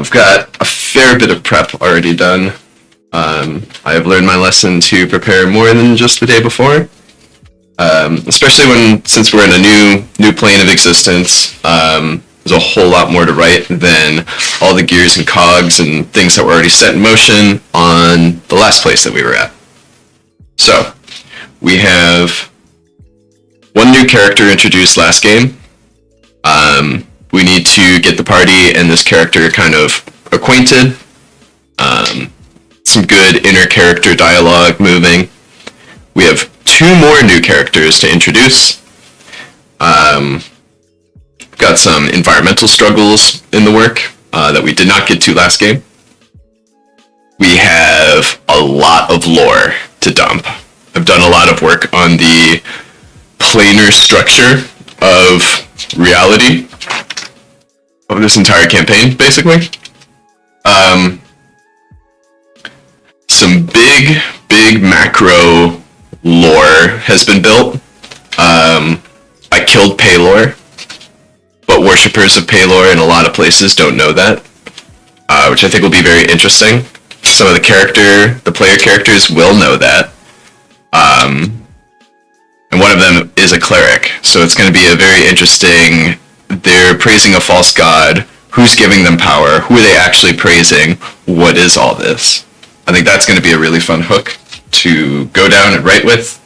We've got a fair bit of prep already done. I have learned my lesson to prepare more than just the day before. Especially since we're in a new plane of existence, there's a whole lot more to write than all the gears and cogs and things that were already set in motion on the last place that we were at. So, we have one new character introduced last game. We need to get the party and this character kind of acquainted. Some good inner character dialogue moving. We have 2 more new characters to introduce. Got some environmental struggles in the work that we did not get to last game. We have a lot of lore to dump. I've done a lot of work on the planar structure of reality of this entire campaign, basically. Some big macro lore has been built. I killed Paylor, but worshippers of Paylor in a lot of places don't know that, which I think will be very interesting. Some of the player characters will know that. And one of them is a cleric, so it's going to be a very interesting, they're praising a false god, who's giving them power, who are they actually praising, what is all this? I think that's going to be a really fun hook to go down and write with.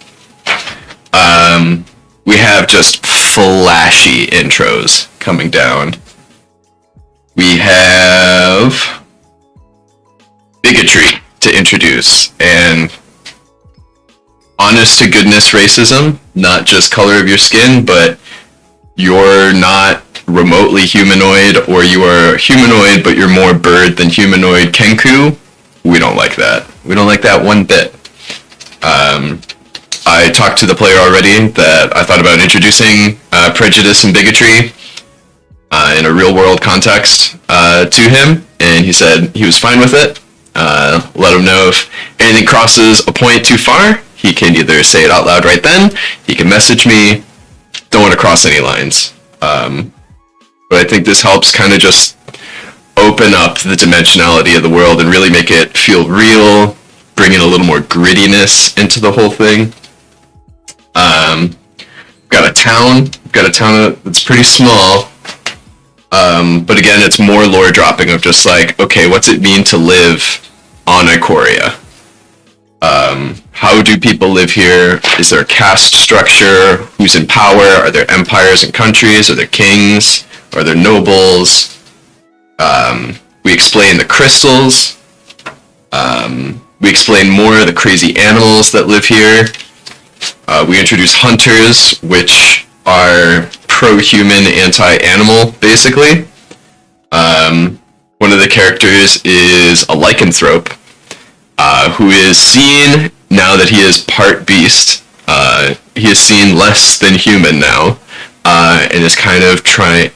We have just flashy intros coming down. We have bigotry to introduce, and honest to goodness racism, not just color of your skin, but you're not remotely humanoid, or you are humanoid but you're more bird than humanoid Kenku. We don't like that. We don't like that one bit. I talked to the player already that I thought about introducing prejudice and bigotry in a real world context to him, and he said he was fine with it. Let him know if anything crosses a point too far. He can either say it out loud right then, he can message me. Don't want to cross any lines. But I think this helps kind of just open up the dimensionality of the world and really make it feel real, bring in a little more grittiness into the whole thing. Got a town that's pretty small, but again, it's more lore dropping of just like, okay, what's it mean to live on Ikoria? How do people live here? Is there a caste structure? Who's in power? Are there empires and countries? Are there kings? Are there nobles? We explain the crystals. We explain more of the crazy animals that live here. We introduce hunters, which are pro-human, anti-animal, basically. One of the characters is a lycanthrope, who is seen, now that he is part beast, he is seen less than human now, and is kind of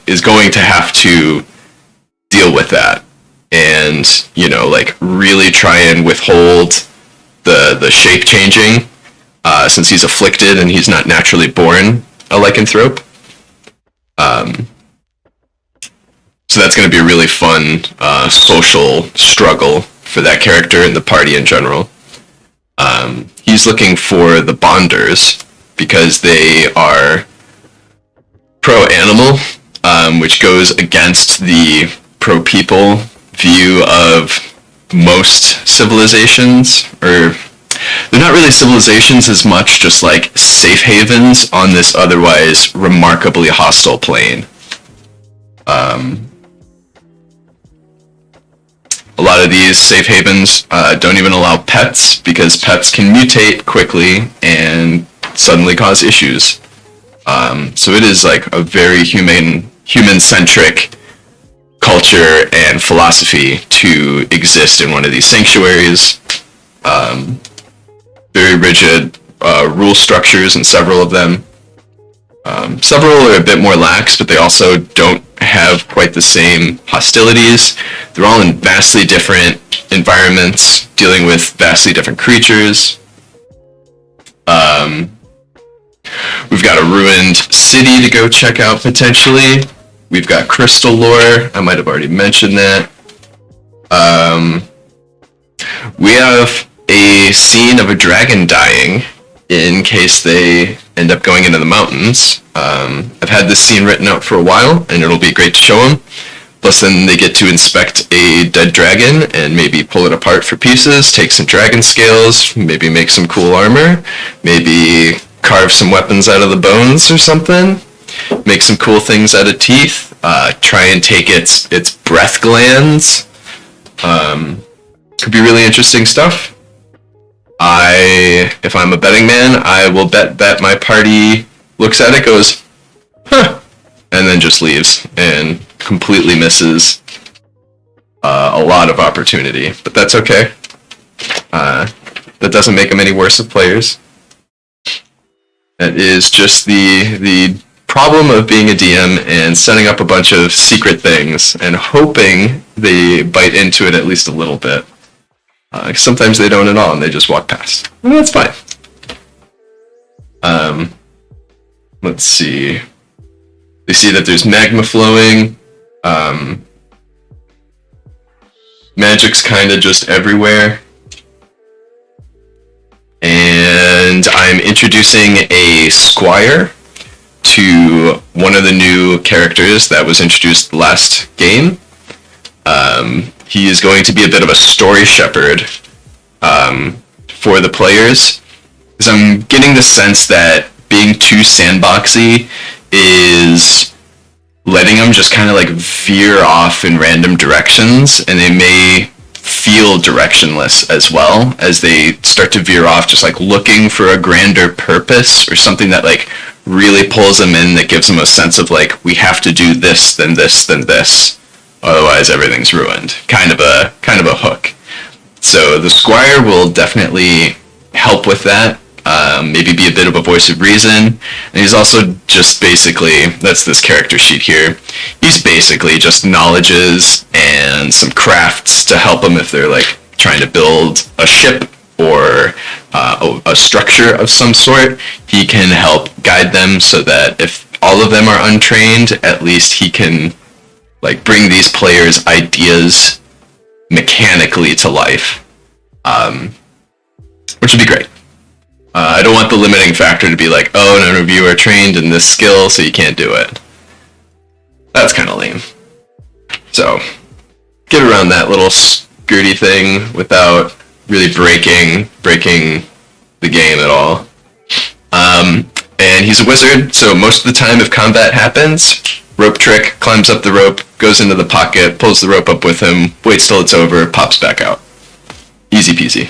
is going to have to deal with that, and, like, really try and withhold the shape changing, since he's afflicted and he's not naturally born a lycanthrope. So that's going to be a really fun social struggle for that character and the party in general. He's looking for the Bonders because they are pro-animal, which goes against the pro-people view of most civilizations, or they're not really civilizations as much, just like safe havens on this otherwise remarkably hostile plane. A lot of these safe havens don't even allow pets, because pets can mutate quickly and suddenly cause issues. So it is like a very human-centric culture and philosophy to exist in one of these sanctuaries. Very rigid rule structures in several of them. Several are a bit more lax, but they also don't have quite the same hostilities. They're all in vastly different environments, dealing with vastly different creatures. We've got a ruined city to go check out potentially. We've got crystal lore. I might have already mentioned that. We have a scene of a dragon dying in case they end up going into the mountains. I've had this scene written out for a while, and it'll be great to show them. Plus, then they get to inspect a dead dragon and maybe pull it apart for pieces, take some dragon scales, maybe make some cool armor, maybe carve some weapons out of the bones or something, make some cool things out of teeth, try and take its breath glands. Could be really interesting stuff. If I'm a betting man, I will bet that my party looks at it, goes, huh, and then just leaves and completely misses a lot of opportunity. But that's okay. That doesn't make them any worse of players. That is just the problem of being a DM and setting up a bunch of secret things and hoping they bite into it at least a little bit. Sometimes they don't at all and they just walk past. And that's fine. Let's see. They see that there's magma flowing. Magic's kind of just everywhere. And I'm introducing a squire to one of the new characters that was introduced last game. He is going to be a bit of a story shepherd for the players, because I'm getting the sense that being too sandboxy is letting them just kind of like veer off in random directions, and they may feel directionless as well as they start to veer off, just like looking for a grander purpose or something that like really pulls them in, that gives them a sense of like, we have to do this, then this, then this, otherwise everything's ruined. Kind of a hook. So the squire will definitely help with that. Maybe be a bit of a voice of reason. And he's also just basically, that's this character sheet here, he's basically just knowledges and some crafts to help them if they're like trying to build a ship or a structure of some sort. He can help guide them so that if all of them are untrained, at least he can like bring these players' ideas mechanically to life, which would be great. I don't want the limiting factor to be like, oh, none of you are trained in this skill, so you can't do it. That's kind of lame. So, get around that little skirty thing without really breaking the game at all. And he's a wizard, so most of the time if combat happens, rope trick, climbs up the rope, goes into the pocket, pulls the rope up with him, waits till it's over, pops back out. Easy peasy.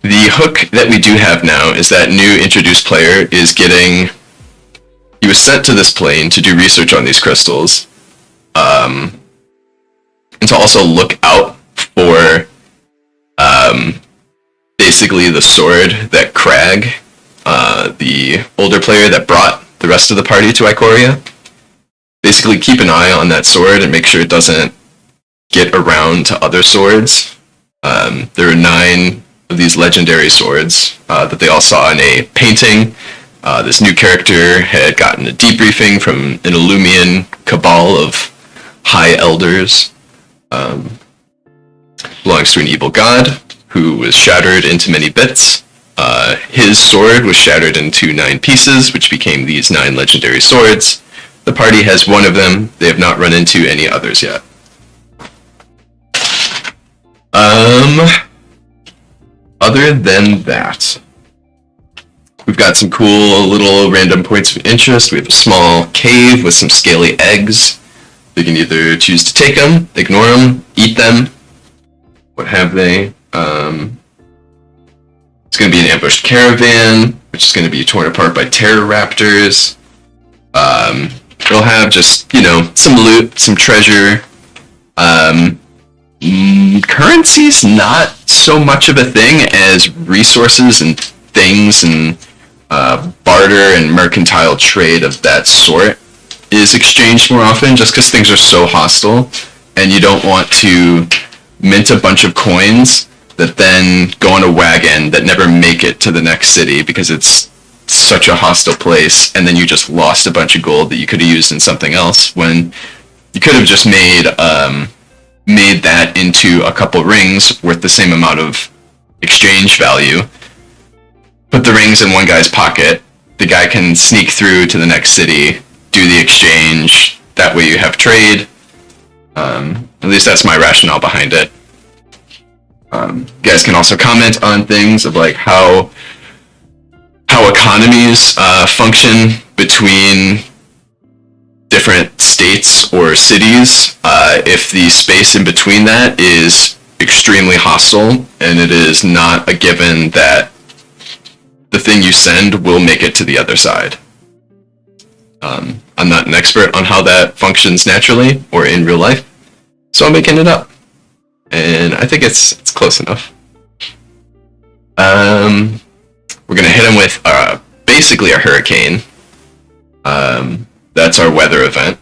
The hook that we do have now is that new introduced player is getting... He was sent to this plane to do research on these crystals, and to also look out for basically the sword that Crag, the older player that brought the rest of the party to Ikoria, basically keep an eye on that sword and make sure it doesn't get around to other swords. There are 9 of these legendary swords that they all saw in a painting. This new character had gotten a debriefing from an Illumian cabal of high elders. Belongs to an evil god who was shattered into many bits. His sword was shattered into 9 pieces, which became these 9 legendary swords. The party has one of them. They have not run into any others yet. Other than that, we've got some cool little random points of interest. We have a small cave with some scaly eggs. They can either choose to take them, ignore them, eat them, what have they. It's going to be an ambushed caravan, which is going to be torn apart by terror raptors. It'll have just, some loot, some treasure. Currency's not so much of a thing as resources and things and barter and mercantile trade of that sort is exchanged more often, just because things are so hostile and you don't want to mint a bunch of coins that then go on a wagon that never make it to the next city because it's such a hostile place, and then you just lost a bunch of gold that you could have used in something else, when you could have just made that into a couple rings worth the same amount of exchange value. Put the rings in one guy's pocket. The guy can sneak through to the next city, do the exchange. That way you have trade. At least that's my rationale behind it. You guys can also comment on things of like how economies function between different states or cities. If the space in between that is extremely hostile, and it is not a given that the thing you send will make it to the other side. I'm not an expert on how that functions naturally or in real life, so I'm making it up. And I think it's close enough. We're going to hit him with basically a hurricane. That's our weather event.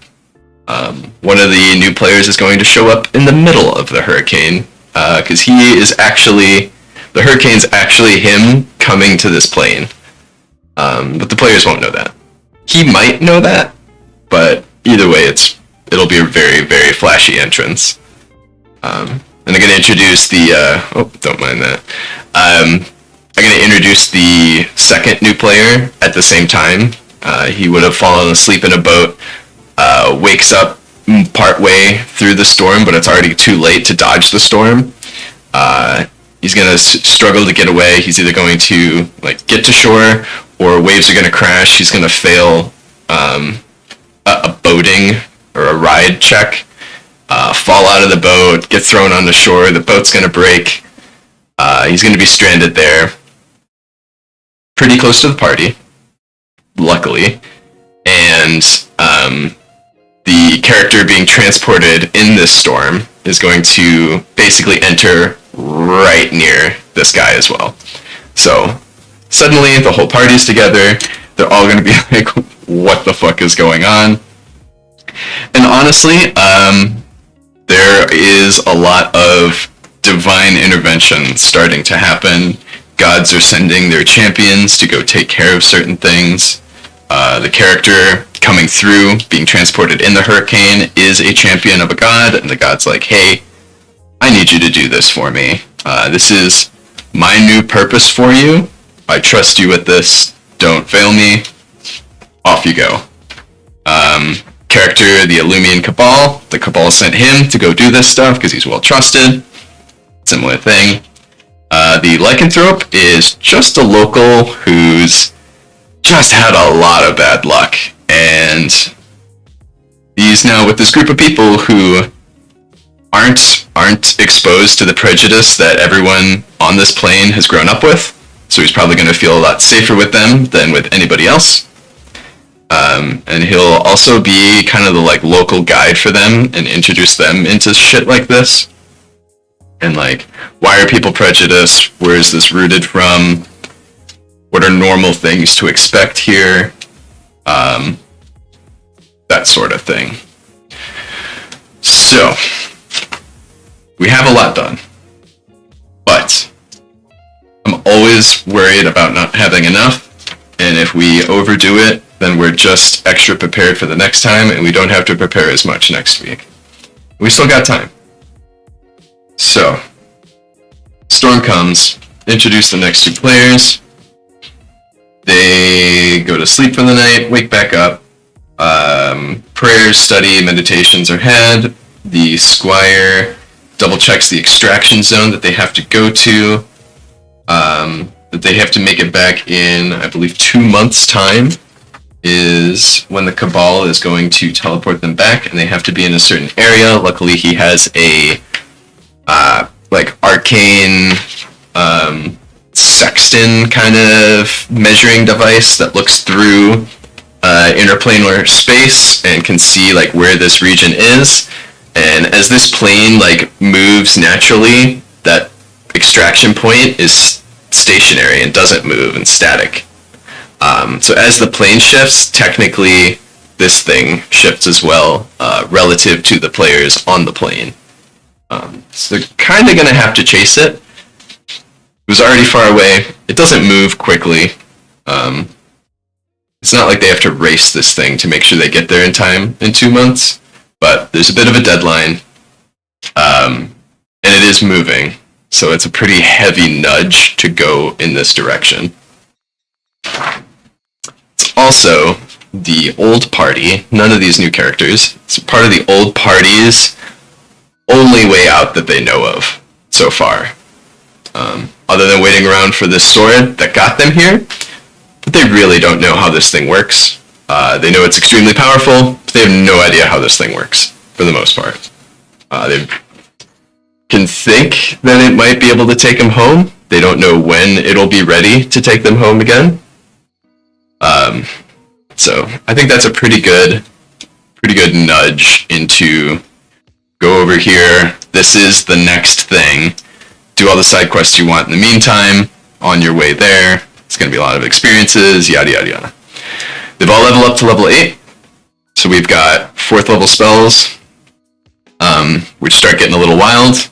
One of the new players is going to show up in the middle of the hurricane, because the hurricane's actually him coming to this plane. But the players won't know that. He might know that, but either way, it'll be a very, very flashy entrance. And I'm going to introduce don't mind that. I'm going to introduce the second new player at the same time. He would have fallen asleep in a boat, wakes up partway through the storm, but it's already too late to dodge the storm. He's going to struggle to get away. He's either going to get to shore, or waves are going to crash. He's going to fail a boating or a ride check, fall out of the boat, get thrown on the shore. The boat's going to break. He's going to be stranded there, pretty close to the party, luckily. And the character being transported in this storm is going to basically enter right near this guy as well. So suddenly the whole party's together. They're all going to be like, what the fuck is going on? And honestly, there is a lot of divine intervention starting to happen. Gods are sending their champions to go take care of certain things. The character coming through, being transported in the hurricane, is a champion of a god, and the god's like, hey, I need you to do this for me. This is my new purpose for you. I trust you with this. Don't fail me. Off you go. Character, the Illumian Cabal. The Cabal sent him to go do this stuff because he's well trusted. Similar thing. The Lycanthrope is just a local who's just had a lot of bad luck, and he's now with this group of people who aren't exposed to the prejudice that everyone on this plane has grown up with, so he's probably going to feel a lot safer with them than with anybody else. And he'll also be kind of the local guide for them and introduce them into shit like this. And why are people prejudiced? Where is this rooted from? What are normal things to expect here? That sort of thing. So, we have a lot done. But I'm always worried about not having enough. And if we overdo it, then we're just extra prepared for the next time, and we don't have to prepare as much next week. We still got time. So, storm comes, introduce the next two players. They go to sleep for the night, wake back up. Prayers, study, meditations are had. The squire double checks the extraction zone that they have to go to. That they have to make it back in, I believe, 2 months' time is when the Cabal is going to teleport them back, and they have to be in a certain area. Luckily, he has a arcane sextant kind of measuring device that looks through interplanar space and can see where this region is. And as this plane moves naturally, that extraction point is stationary and doesn't move and static. So as the plane shifts, technically this thing shifts as well relative to the players on the plane. So they're kind of going to have to chase it. It was already far away. It doesn't move quickly. It's not like they have to race this thing to make sure they get there in time in 2 months, but there's a bit of a deadline, and it is moving, so it's a pretty heavy nudge to go in this direction. It's also the old party, none of these new characters, it's part of the old party's only way out that they know of so far. Other than waiting around for this sword that got them here, but they really don't know how this thing works. They know it's extremely powerful, but they have no idea how this thing works, for the most part. They can think that it might be able to take them home. They don't know when it'll be ready to take them home again. So I think that's a pretty good nudge into go over here. This is the next thing. Do all the side quests you want in the meantime. On your way there, it's going to be a lot of experiences, yada yada yada. They've all leveled up to level 8. So we've got 4th level spells, which start getting a little wild.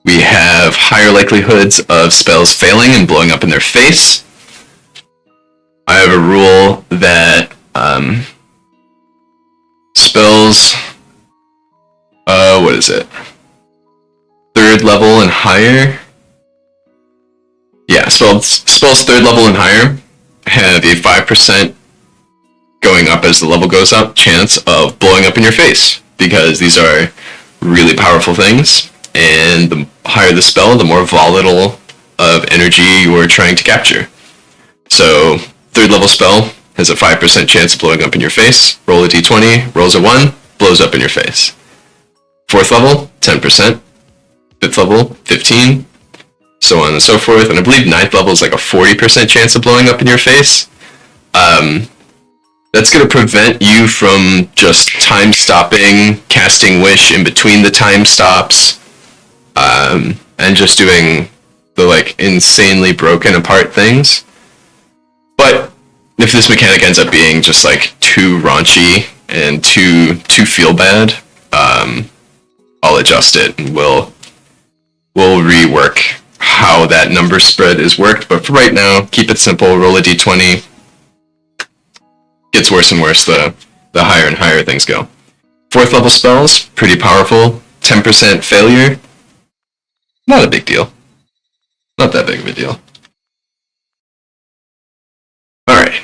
We have higher likelihoods of spells failing and blowing up in their face. I have a rule that spells, what is it? 3rd level and higher? Yeah, spells 3rd level and higher have a 5% going up as the level goes up chance of blowing up in your face, because these are really powerful things, and the higher the spell, the more volatile of energy you're trying to capture. So 3rd level spell has a 5% chance of blowing up in your face. Roll a d20, rolls a 1, blows up in your face. 4th level, 10%. 5th level, 15%. So on and so forth. And I believe 9th level is like a 40% chance of blowing up in your face. That's going to prevent you from just time stopping, casting Wish in between the time stops, and just doing the like insanely broken apart things. But if this mechanic ends up being just like too raunchy and too feel bad, I'll adjust it and we'll rework how that number spread is worked. But for right now, keep it simple. Roll a d20. Gets worse and worse the higher and higher things go. 4th level spells, pretty powerful. 10% failure. Not a big deal. Not that big of a deal. Alright.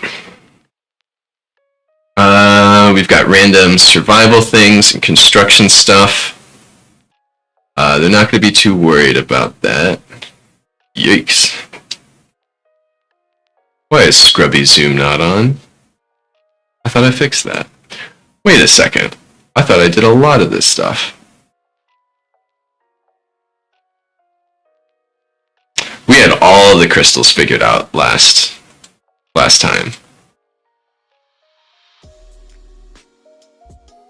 We've got random survival things and construction stuff. They're not going to be too worried about that. Yikes. Why is Scrubby Zoom not on? I thought I fixed that. Wait a second. I thought I did a lot of this stuff. We had all the crystals figured out last time.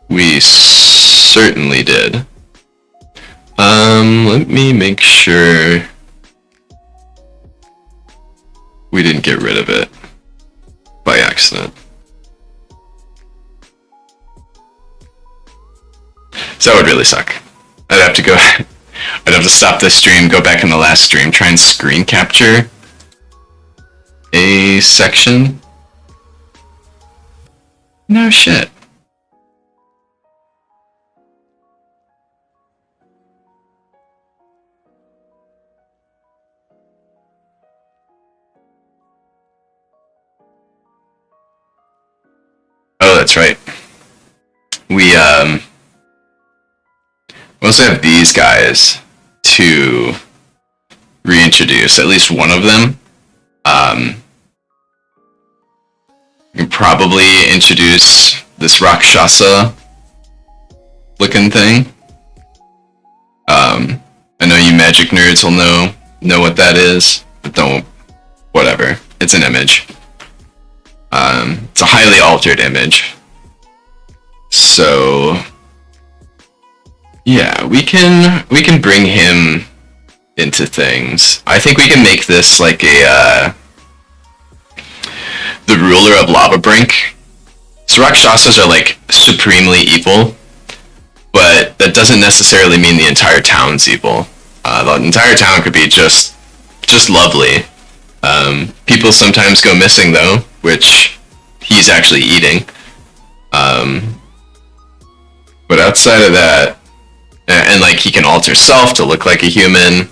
We certainly did. Let me make sure we didn't get rid of it by accident. So that would really suck. I'd have to stop this stream, go back in the last stream, try and screen capture a section. No shit. Oh, that's right. We also have these guys to reintroduce, at least one of them. You can probably introduce this Rakshasa looking thing. I know you magic nerds will know what that is, but don't, whatever. It's an image. It's a highly altered image. So yeah, we can bring him into things. I think we can make this like the ruler of Lava Brink. So Rakshasas are like supremely evil, but that doesn't necessarily mean the entire town's evil. The entire town could be just lovely. People sometimes go missing though, which he's actually eating. But outside of that, and like he can alter self to look like a human.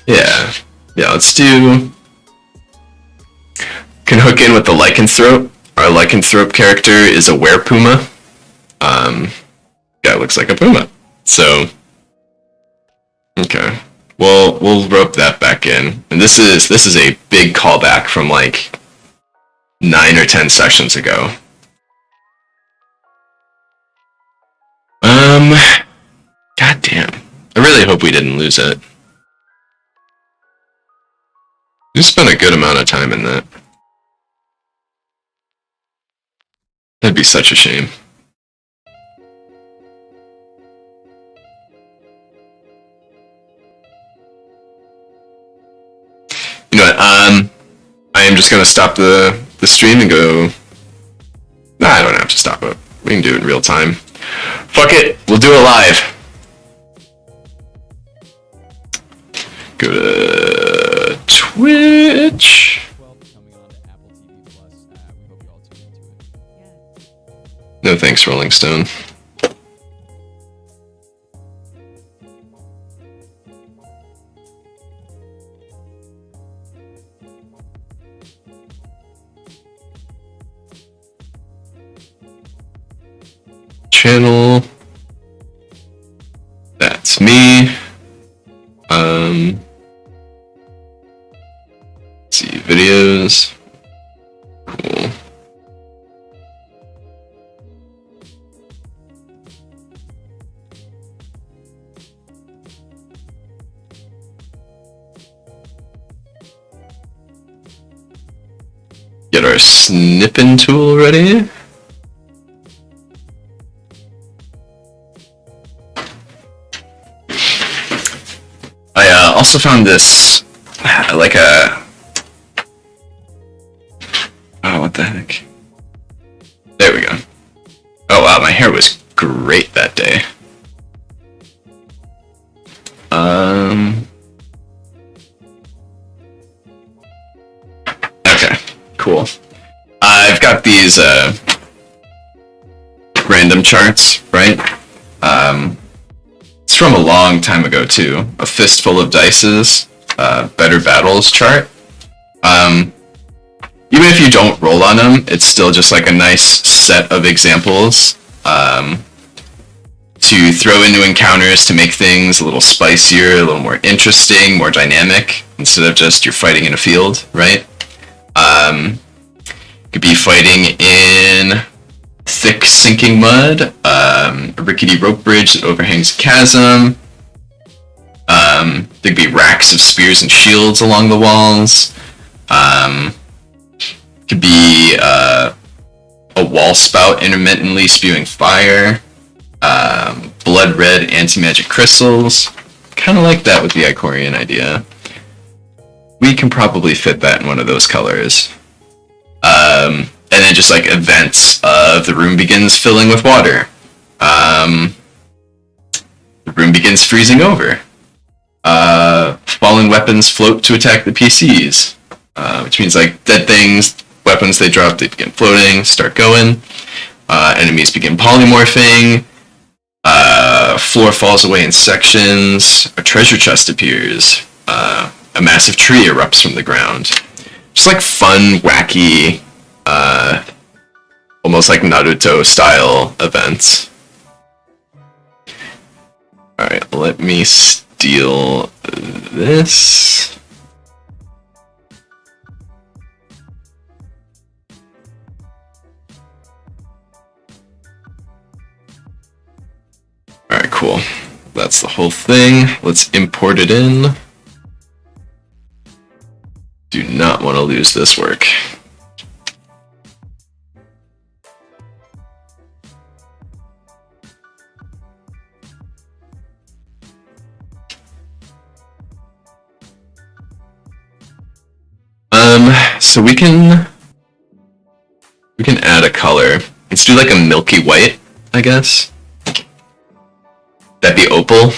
Yeah, let's do. Can hook in with the lycanthrope. Our lycanthrope character is a werepuma. Yeah, it looks like a puma. So, okay. Well, we'll rope that back in. And this is a big callback from like 9 or 10 sessions ago. God damn. I really hope we didn't lose it. We spent a good amount of time in that. That'd be such a shame. You know what, I am just gonna stop the stream and go... Nah, I don't have to stop it. We can do it in real time. Fuck it, we'll do it live. Go to Twitch. No thanks, Rolling Stone. Channel. That's me. Let's see, videos. Cool. Get our snipping tool ready. I also found this, like a, oh, what the heck? There we go. Oh wow, my hair was great that day. Okay, cool. I've got these random charts, right? It's from a long time ago too. A Fistful of Dice's Better Battles chart. Even if you don't roll on them, it's still just like a nice set of examples to throw into encounters to make things a little spicier, a little more interesting, more dynamic, instead of just you're fighting in a field, right? You could be fighting in thick sinking mud, a rickety rope bridge that overhangs a chasm. There'd be racks of spears and shields along the walls. Could be a wall spout intermittently spewing fire. Blood red anti-magic crystals. Kind of like that with the Ikorian idea. We can probably fit that in one of those colors. And then just like events of the room begins filling with water. The room begins freezing over. Fallen weapons float to attack the PCs. Which means like dead things, weapons they drop, they begin floating, start going. Enemies begin polymorphing. Floor falls away in sections. A treasure chest appears. A massive tree erupts from the ground. Just like fun, wacky, almost like Naruto style events. Alright, let me steal this. Alright, cool. That's the whole thing. Let's import it in. Do not want to lose this work. So we can add a color. Let's do like a milky white, I guess. That'd be opal.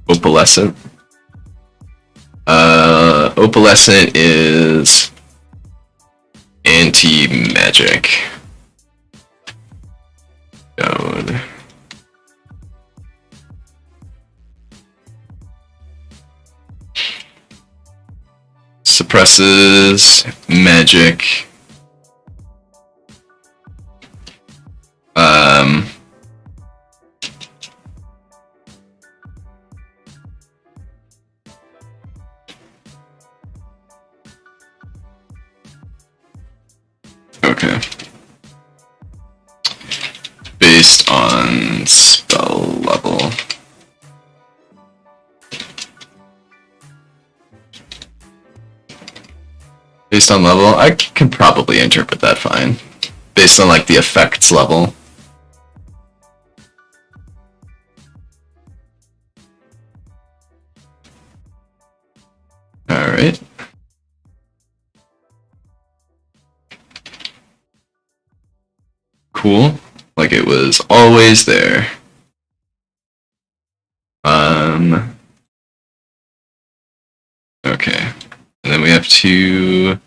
Opalescent. Opalescent is anti-magic. Down. Suppresses magic. Okay. Based on spell level. Based on level, I can probably interpret that fine. Based on like the effects level. Alright. Cool. Like it was always there. Okay. And then we have to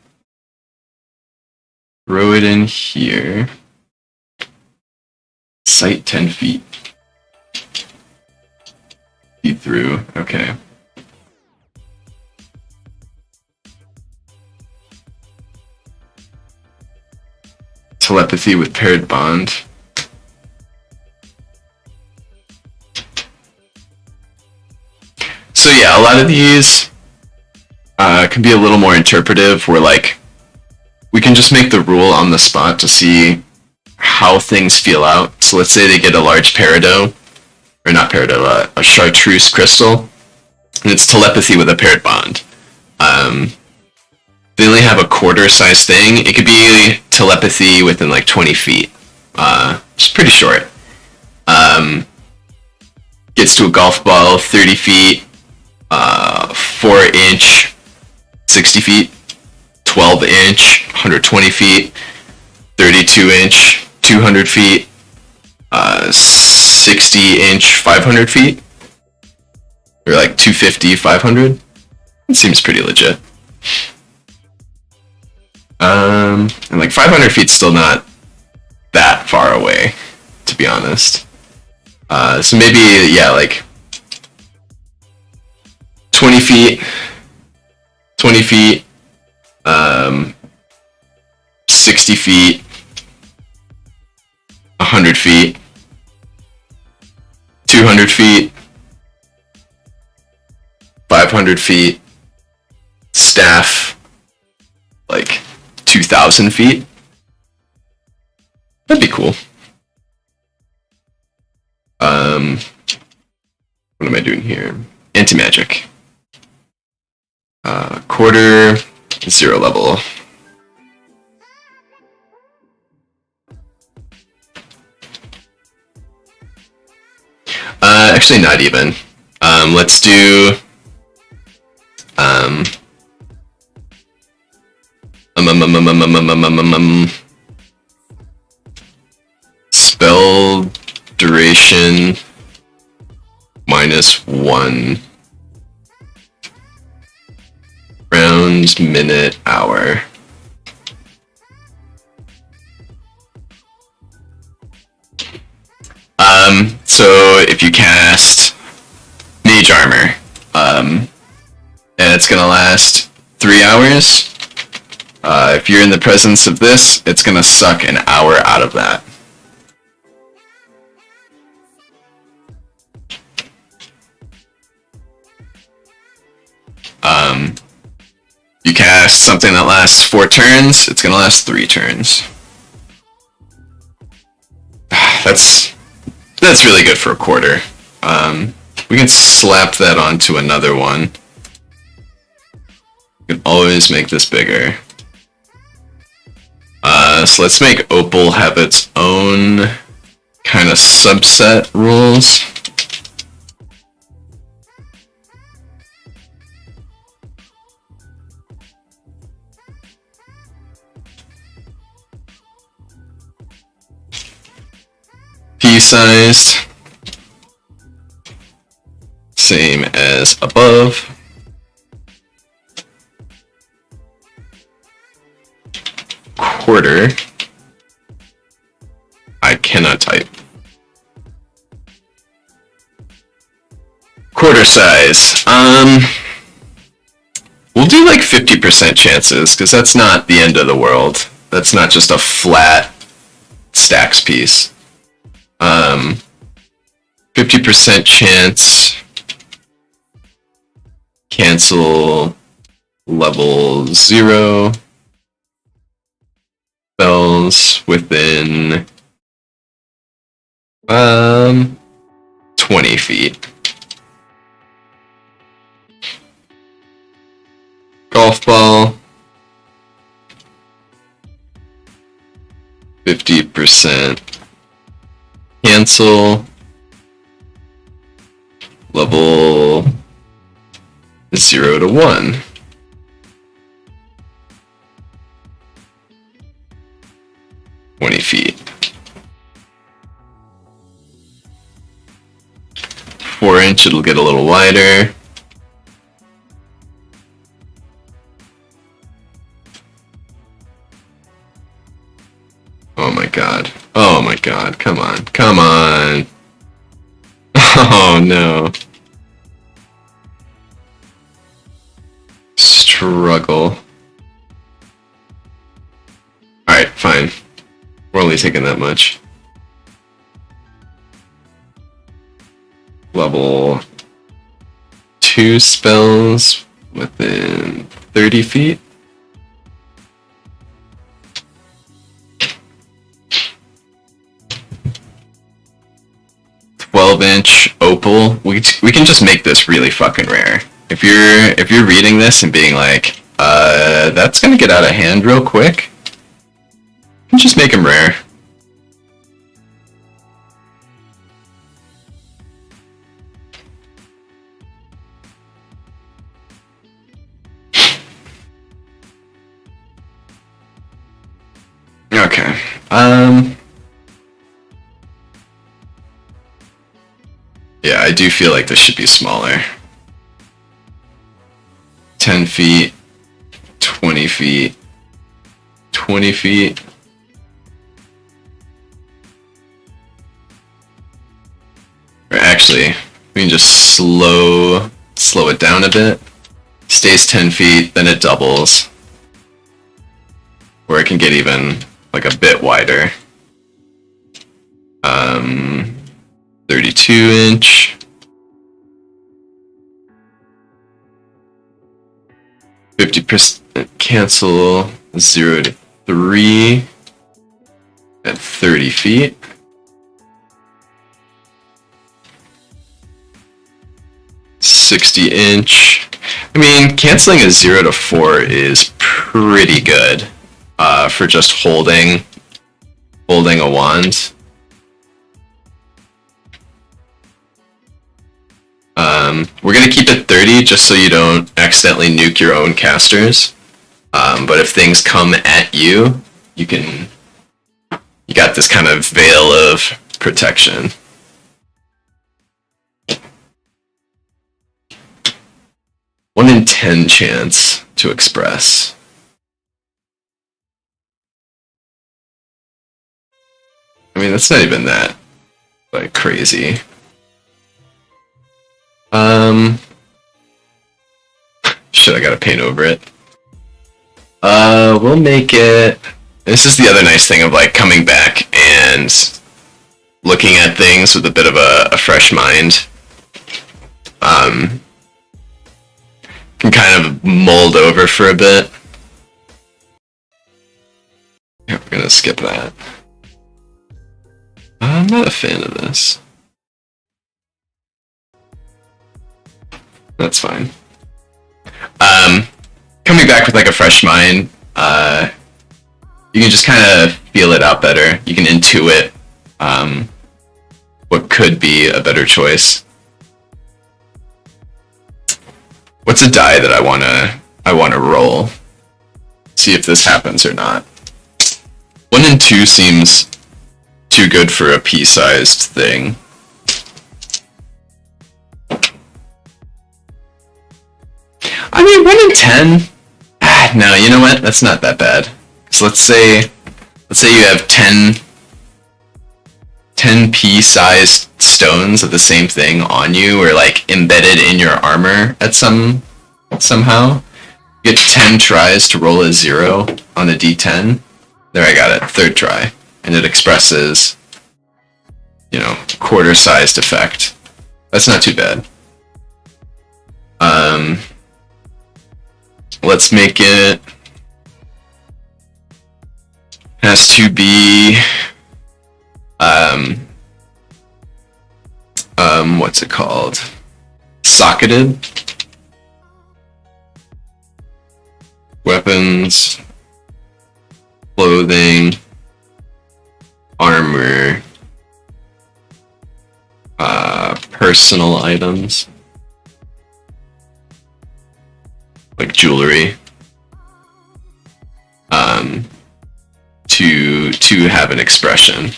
throw it in here. Sight 10 feet. Feet through. Okay. Telepathy with paired bond. So yeah, a lot of these can be a little more interpretive, where like we can just make the rule on the spot to see how things feel out. So let's say they get a large peridot, or not peridot, a chartreuse crystal, and it's telepathy with a paired bond. They only have a quarter size thing. It could be telepathy within like 20 feet. It's pretty short. Gets to a golf ball, 30 feet, 4-inch, 60 feet, 12-inch, 120 feet, 32-inch, 200 feet, 60-inch, 500 feet, or like 250, 500. It seems pretty legit. And like 500 feet's still not that far away, to be honest. So maybe, yeah, like 20 feet, 60 feet, 100 feet, 200 feet, 500 feet, staff, like 2,000 feet. That'd be cool. What am I doing here? Anti-magic. Quarter, 0 level. Actually not even. Let's do spell duration -1 round, minute, hour. So if you cast Mage Armor, and it's gonna last 3 hours, if you're in the presence of this, it's gonna suck an hour out of that. You cast something that lasts 4 turns, it's gonna last 3 turns. That's really good for a quarter. We can slap that onto another one. We can always make this bigger. So let's make Opal have its own kind of subset rules. P-sized, same as above. quarter. I cannot type. Quarter size. We'll do like 50% chances, because that's not the end of the world. That's not just a flat stacks piece. 50% chance. Cancel level 0. Spells within 20 feet. Golf ball. 50% cancel. Level 0 to 1. Feet. 4-inch, it'll get a little wider. Oh my god. Oh my god. Come on. Come on. Oh no. Struggle. Alright, fine. We're only taking that much. Level 2 spells within 30 feet. "12-inch opal." We can just make this really fucking rare. If you're reading this and being like, that's gonna get out of hand real quick, you can just make them rare. Okay. Yeah, I do feel like this should be smaller. 10 feet, 20 feet, 20 feet. Or actually, we can just slow it down a bit. Stays 10 feet, then it doubles. Where it can get even like a bit wider. 32-inch. 50% cancel 0 to 3 at 30 feet. "60-inch. I mean, canceling a 0 to 4 is pretty good for just holding a wand. We're gonna keep it 30 just so you don't accidentally nuke your own casters. But if things come at you, you got this kind of veil of protection. One in 10 chance to express. I mean, that's not even that, like, crazy. Shit, I gotta paint over it. We'll make it... This is the other nice thing of, like, coming back and looking at things with a bit of a fresh mind. Can kind of mold over for a bit. Yeah, we're gonna skip that. I'm not a fan of this. That's fine. Coming back with like a fresh mind, you can just kind of feel it out better. You can intuit what could be a better choice. What's a die that I wanna roll? See if this happens or not. 1 and 2 seems too good for a pea-sized thing. I mean, 1 in 10? No, you know what? That's not that bad. So let's say let's say you have 10 pea-sized stones of the same thing on you, or like embedded in your armor at somehow. You get 10 tries to roll a 0 on a d10. There, I got it. Third try. And it expresses, quarter-sized effect. That's not too bad. Let's make it... has to be... what's it called? Socketed. Weapons, clothing, armor, personal items, like jewelry, to have an expression.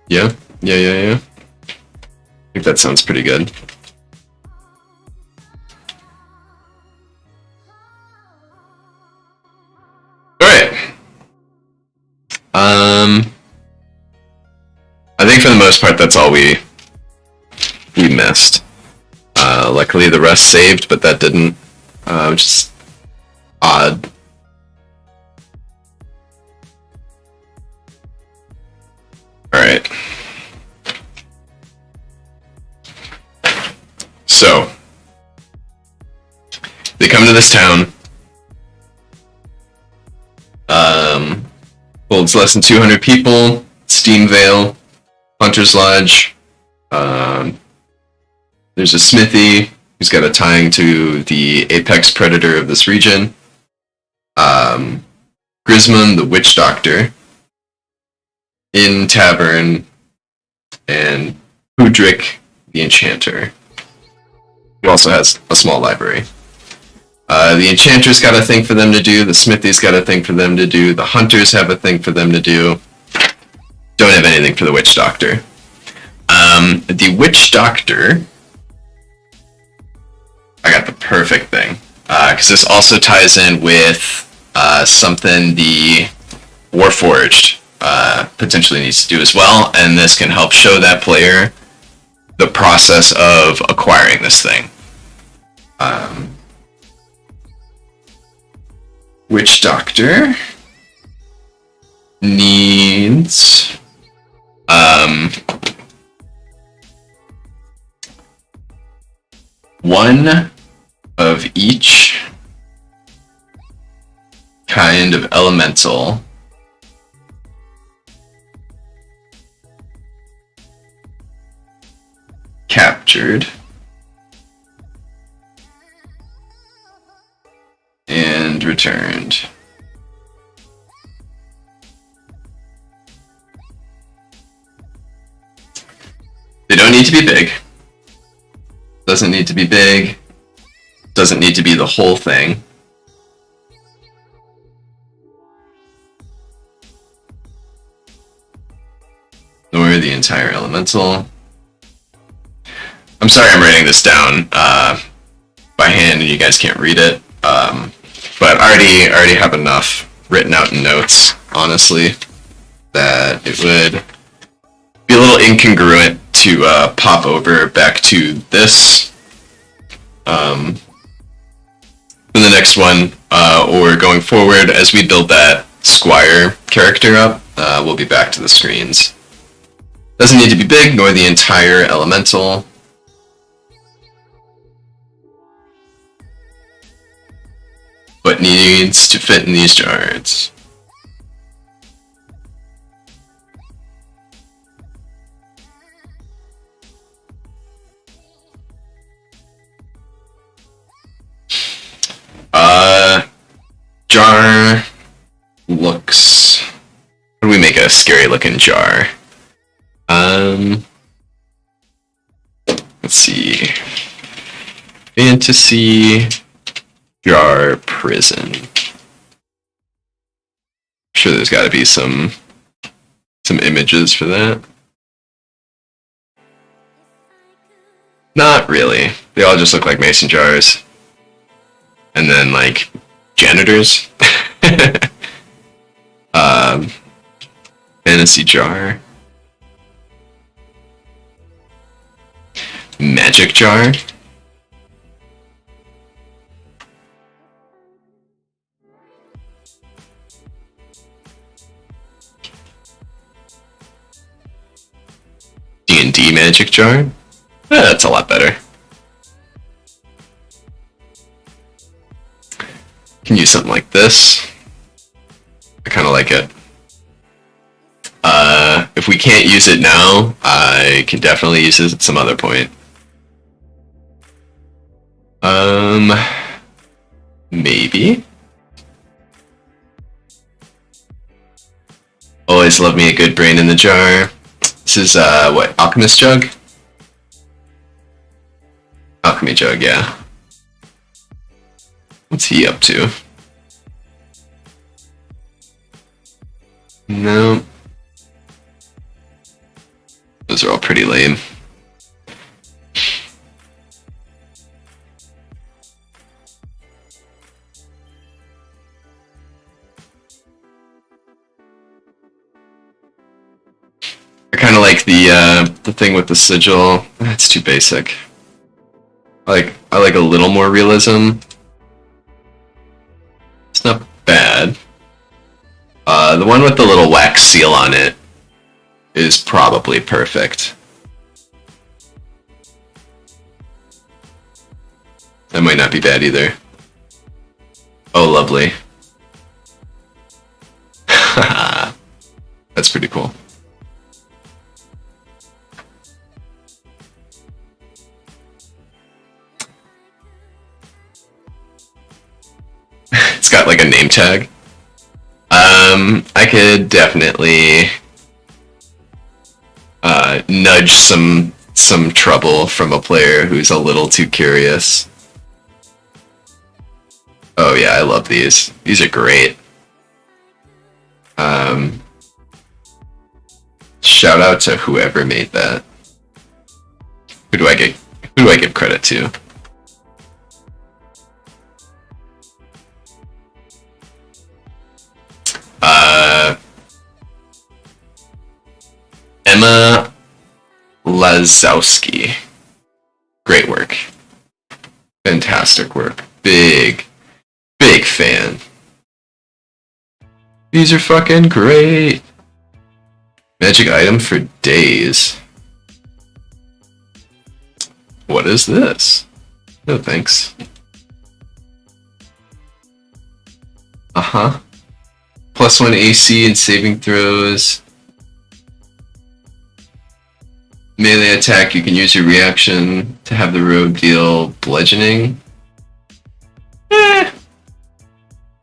Yeah. I think that sounds pretty good. Alright. I think for the most part that's all we missed. Luckily the rest saved, but that didn't, which is odd. Alright. So, they come to this town. Holds less than 200 people. Steam Vale, Hunter's Lodge. There's a smithy who's got a tying to the apex predator of this region. Grismund, the witch doctor. Inn Tavern, and Hudrick, the enchanter, who also has a small library. The enchanter's got a thing for them to do, the smithy's got a thing for them to do, the hunters have a thing for them to do. Don't have anything for the witch doctor. The witch doctor, I got the perfect thing, because this also ties in with something the Warforged potentially needs to do as well, and this can help show that player the process of acquiring this thing. Witch Doctor needs one of each kind of elemental captured and returned. They don't need to be big. Doesn't need to be big. Doesn't need to be the whole thing. Nor the entire elemental. I'm sorry I'm writing this down by hand and you guys can't read it. But I already have enough written out in notes, honestly, that it would be a little incongruent to pop over back to this in the next one, or going forward as we build that Squire character up. We'll be back to the screens. Doesn't need to be big, nor the entire elemental. But needs to fit in these jars. Jar looks... How do we make a scary looking jar? Let's see. Fantasy jar prison. I'm sure there's got to be some images for that. Not really. They all just look like mason jars. And then, like, janitors. um, fantasy jar. Magic jar. D&D magic jar. That's a lot better. Can use something like this. I kind of like it. If we can't use it now, I can definitely use it at some other point. Maybe. Always love me a good brain in the jar. This is, what, Alchemist Jug? Alchemy Jug, yeah. What's he up to? No. Those are all pretty lame. I kind of like the thing with the sigil. That's too basic. I like a little more realism. It's not bad. The one with the little wax seal on it is probably perfect. That might not be bad either. Oh, lovely. That's pretty cool. It's got like a name tag. I could definitely nudge some trouble from a player who's a little too curious. Oh yeah, I love these. These are great. Shout out to whoever made that. Who do I give credit to? Emma Lazowski. Great work. Fantastic work. Big fan. These are fucking great. Magic item for days. What is this? No thanks. Uh-huh. +1 AC and saving throws. Melee attack, you can use your reaction to have the rogue deal bludgeoning.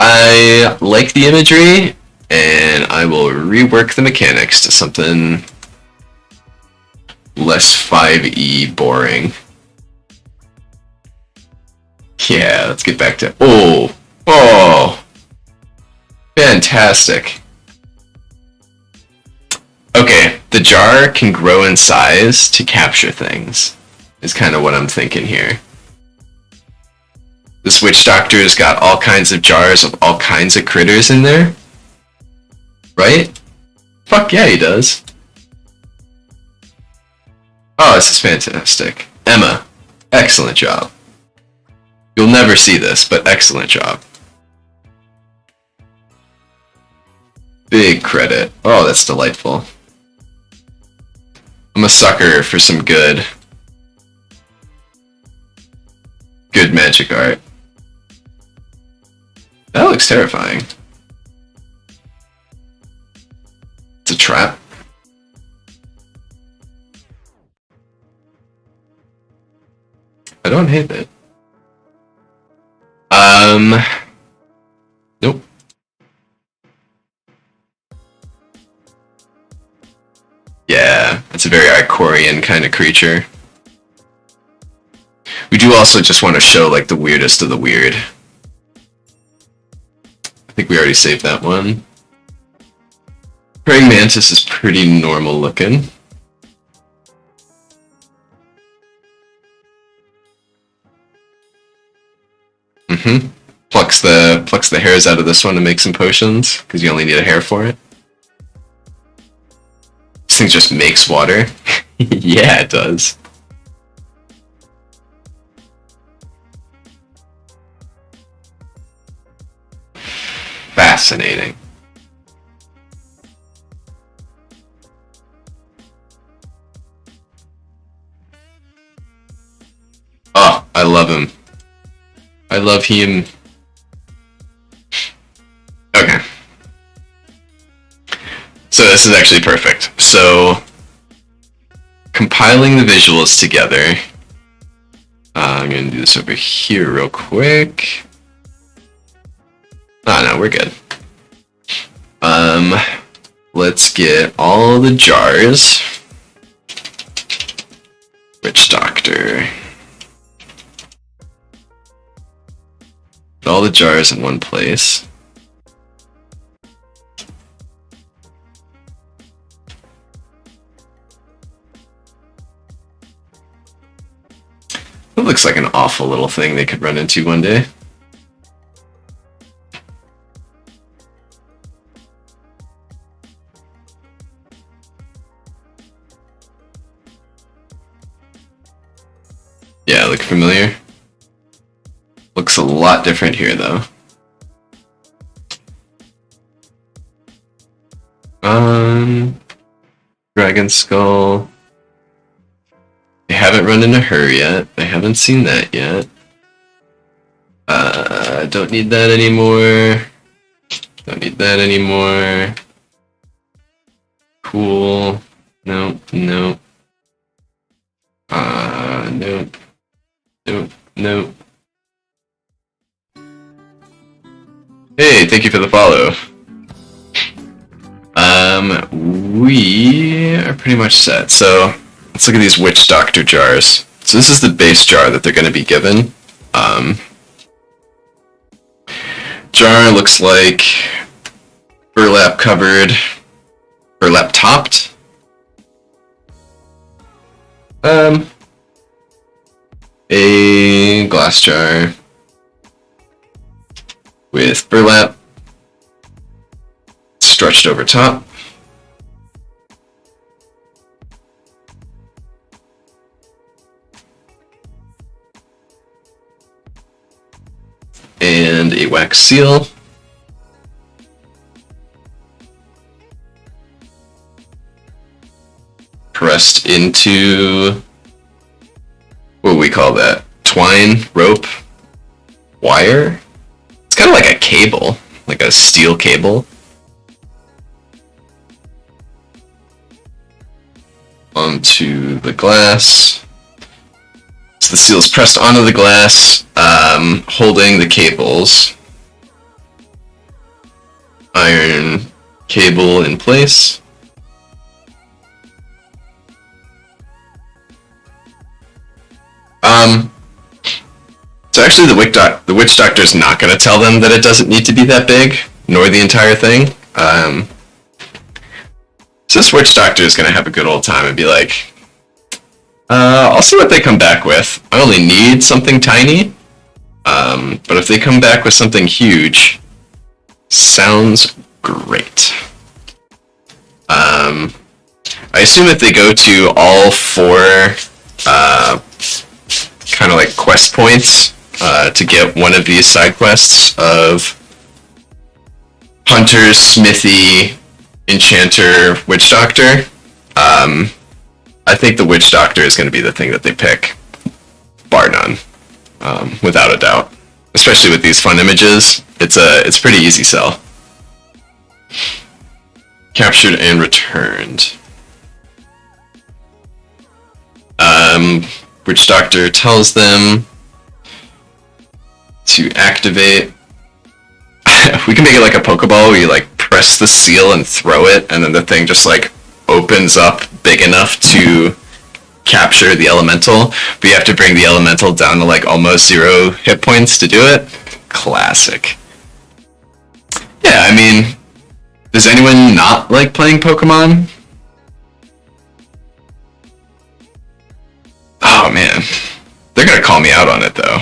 I like the imagery, and I will rework the mechanics to something less 5e boring. Yeah, let's get back to... Oh! Fantastic. Okay, the jar can grow in size to capture things, is kind of what I'm thinking here. This witch doctor's got all kinds of jars of all kinds of critters in there. Right? Fuck yeah, he does. Oh, this is fantastic. Emma, excellent job. You'll never see this, but excellent job. Big credit. Oh, that's delightful. I'm a sucker for some good magic art. That looks terrifying. It's a trap. I don't hate it. Nope. Yeah, it's a very Ikorian kind of creature. We do also just want to show like the weirdest of the weird. I think we already saved that one. Praying Mantis is pretty normal looking. Mm-hmm. Plucks the hairs out of this one to make some potions, because you only need a hair for it. This thing just makes water. Yeah, it does. Fascinating. Oh, I love him. I love him. Okay. So this is actually perfect. So, compiling the visuals together. I'm going to do this over here real quick. Oh, no, we're good. Let's get all the jars. Witch Doctor. All the jars in one place. It looks like an awful little thing they could run into one day. Yeah, look familiar? Looks a lot different here, though. Dragon Skull. They haven't run into her yet. I haven't seen that yet. Don't need that anymore. Don't need that anymore. Cool. Nope, nope. Nope. Nope, nope. Hey, thank you for the follow. We are pretty much set. So, let's look at these Witch Doctor jars. So this is the base jar that they're going to be given. Jar looks like burlap covered, burlap topped. A glass jar with burlap stretched over top. And a wax seal. Pressed into, what do we call that? Twine, rope, wire? It's kind of like a cable, like a steel cable. Onto the glass. So the seal is pressed onto the glass, holding the cables. Iron cable in place. So actually the Witch Doctor is not going to tell them that it doesn't need to be that big, nor the entire thing. So this Witch Doctor is going to have a good old time and be like, I'll see what they come back with. I only need something tiny, but if they come back with something huge, sounds great. I assume if they go to all four kind of like quest points to get one of these side quests of Hunter, Smithy, Enchanter, Witch Doctor, I think the Witch Doctor is going to be the thing that they pick, bar none, without a doubt. Especially with these fun images, it's pretty easy sell. Captured and returned. Witch Doctor tells them to activate. We can make it like a Pokeball where you like press the seal and throw it, and then the thing just like opens up big enough to capture the elemental, but you have to bring the elemental down to like almost 0 hit points to do it. Classic. Yeah, I mean, does anyone not like playing Pokemon? Oh man, they're gonna call me out on it though.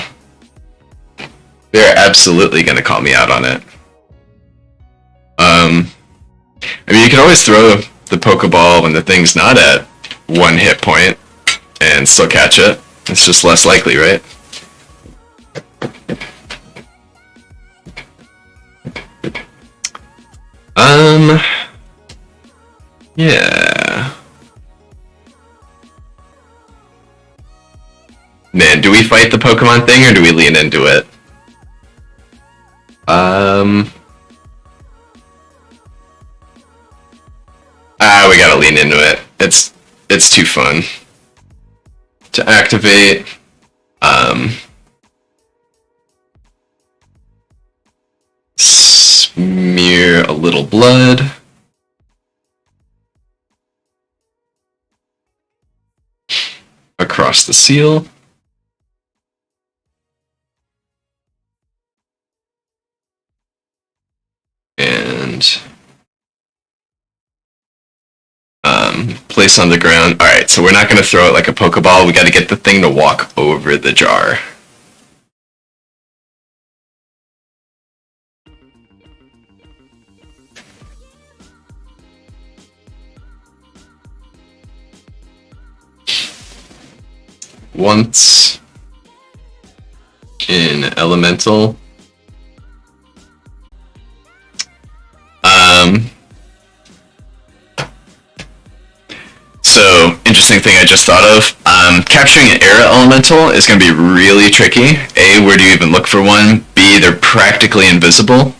They're absolutely going to call me out on it. I mean, you can always throw the Pokeball when the thing's not at 1 hit point and still catch it. It's just less likely, right? Yeah. Man, do we fight the Pokemon thing or do we lean into it? We gotta lean into it. It's too fun. To activate, smear a little blood. Across the seal. And place on the ground. Alright, so we're not going to throw it like a Pokeball. We got to get the thing to walk over the jar. Once in Elemental. So, interesting thing I just thought of. Capturing an Era Elemental is going to be really tricky. A, where do you even look for one? B, they're practically invisible.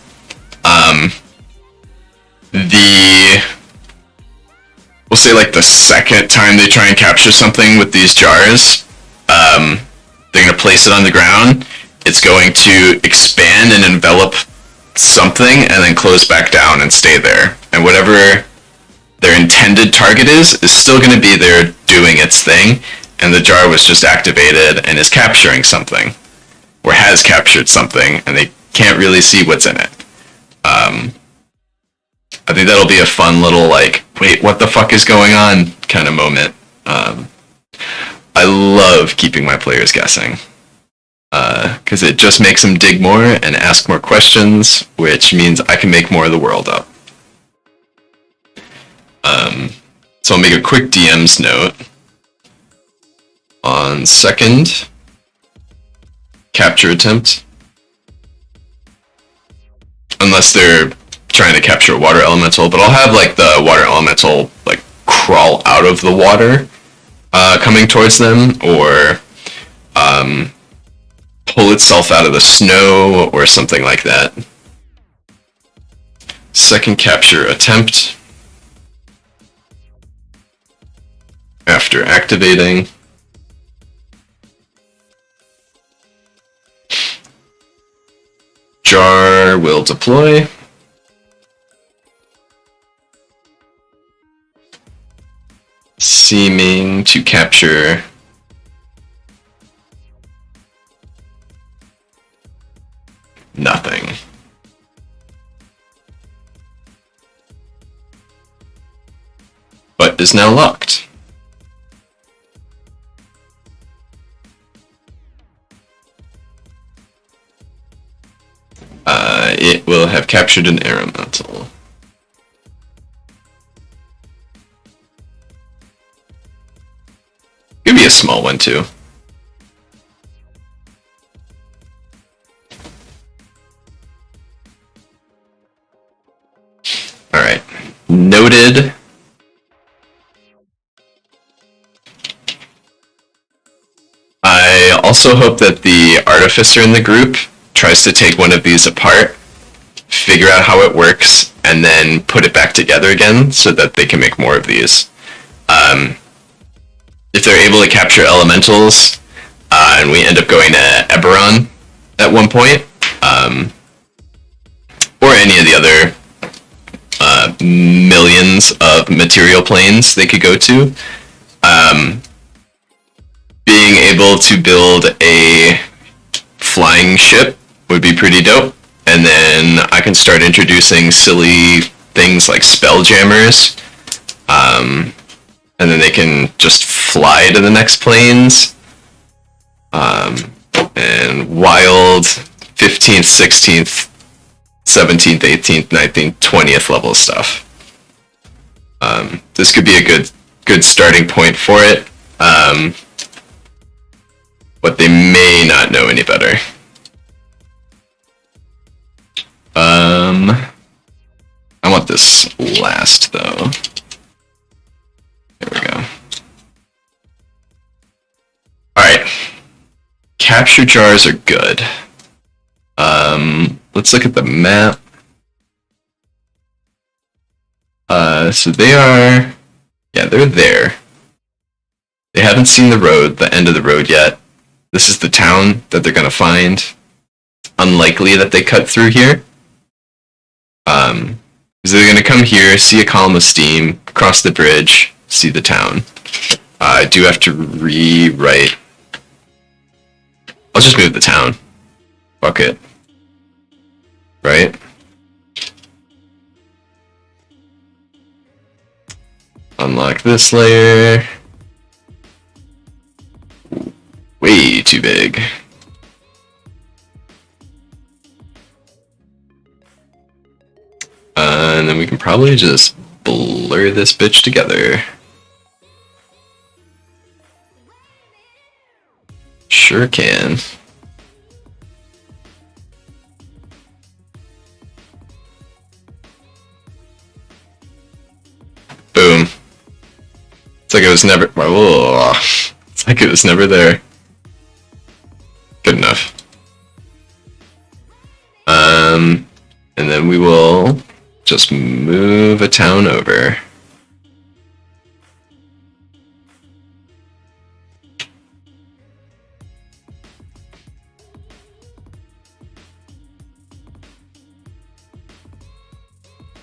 We'll say like the second time they try and capture something with these jars, they're going to place it on the ground. It's going to expand and envelop something and then close back down and stay there. And whatever their intended target is still going to be there doing its thing, and the jar was just activated and is capturing something, or has captured something, and they can't really see what's in it. I think that'll be a fun little, like, wait, what the fuck is going on kind of moment. I love keeping my players guessing, because it just makes them dig more and ask more questions, which means I can make more of the world up. So I'll make a quick DM's note. On second capture attempt, unless they're trying to capture a water elemental, but I'll have like the water elemental like crawl out of the water coming towards them, or pull itself out of the snow or something like that. Second capture attempt. After activating, jar will deploy. Seeming to capture nothing. But is now locked. It will have captured an elemental. Could be a small one too. Alright. Noted. I also hope that the artificer in the group tries to take one of these apart, figure out how it works, and then put it back together again so that they can make more of these. If they're able to capture elementals, and we end up going to Eberron at one point, or any of the other millions of material planes they could go to, being able to build a flying ship would be pretty dope. And then I can start introducing silly things like spelljammers, and then they can just fly to the next planes, and wild 15th, 16th, 17th, 18th, 19th, 20th level stuff. This could be a good starting point for it, but they may not know any better. I want this last, though. There we go. Alright. Capture jars are good. Let's look at the map. So they are... Yeah, they're there. They haven't seen the end of the road yet. This is the town that they're gonna find. Unlikely that they cut through here. Because they're gonna come here, see a column of steam, cross the bridge, see the town. I do have to rewrite. I'll just move the town. Fuck it. Right? Unlock this layer. Way too big. And then we can probably just blur this bitch together. Sure can. Boom. It's like it was never... Oh, it's like it was never there. Good enough. And then we will just move a town over.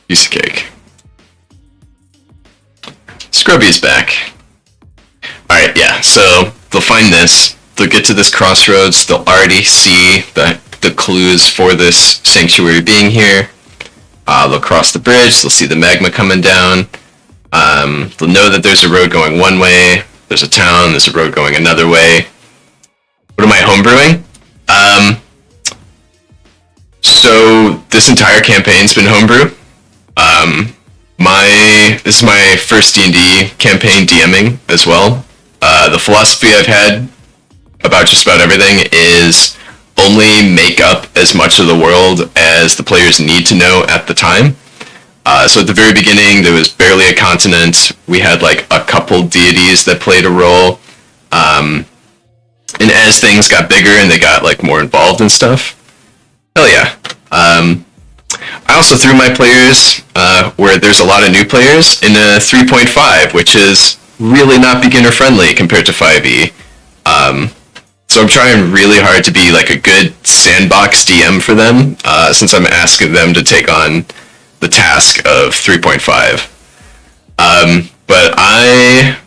Piece of cake. Scrubby's back. Alright, yeah, so they'll find this. They'll get to this crossroads. They'll already see the clues for this sanctuary being here. They'll cross the bridge. They'll see the magma coming down. They'll know that there's a road going one way. There's a town. There's a road going another way. What am I homebrewing? So this entire campaign's been homebrew. This is my first D&D campaign DMing as well. The philosophy I've had about just about everything is only make up as much of the world as the players need to know at the time. So at the very beginning, there was barely a continent. We had like a couple deities that played a role. And as things got bigger and they got like more involved and stuff, hell yeah. I also threw my players, where there's a lot of new players, in a 3.5, which is really not beginner friendly compared to 5e. So I'm trying really hard to be like a good sandbox DM for them, since I'm asking them to take on the task of 3.5. But I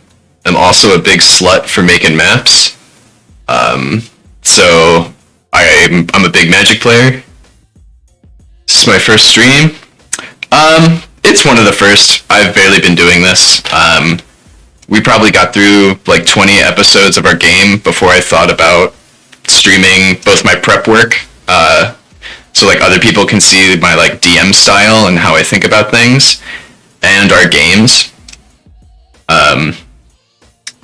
am also a big slut for making maps. So I'm a big Magic player. This is my first stream. It's one of the first. I've barely been doing this. We probably got through like 20 episodes of our game before I thought about streaming both my prep work, so like other people can see my like DM style and how I think about things, and our games.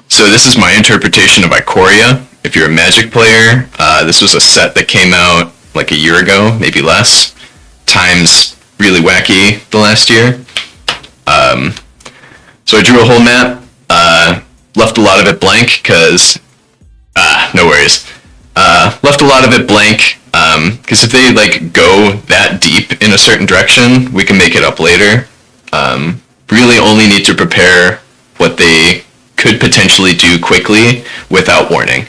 So this is my interpretation of Ikoria. If you're a Magic player, this was a set that came out like a year ago, maybe less. Time's really wacky the last year. So I drew a whole map. Left a lot of it blank because, no worries. Left a lot of it blank because if they like go that deep in a certain direction, we can make it up later. Really only need to prepare what they could potentially do quickly without warning.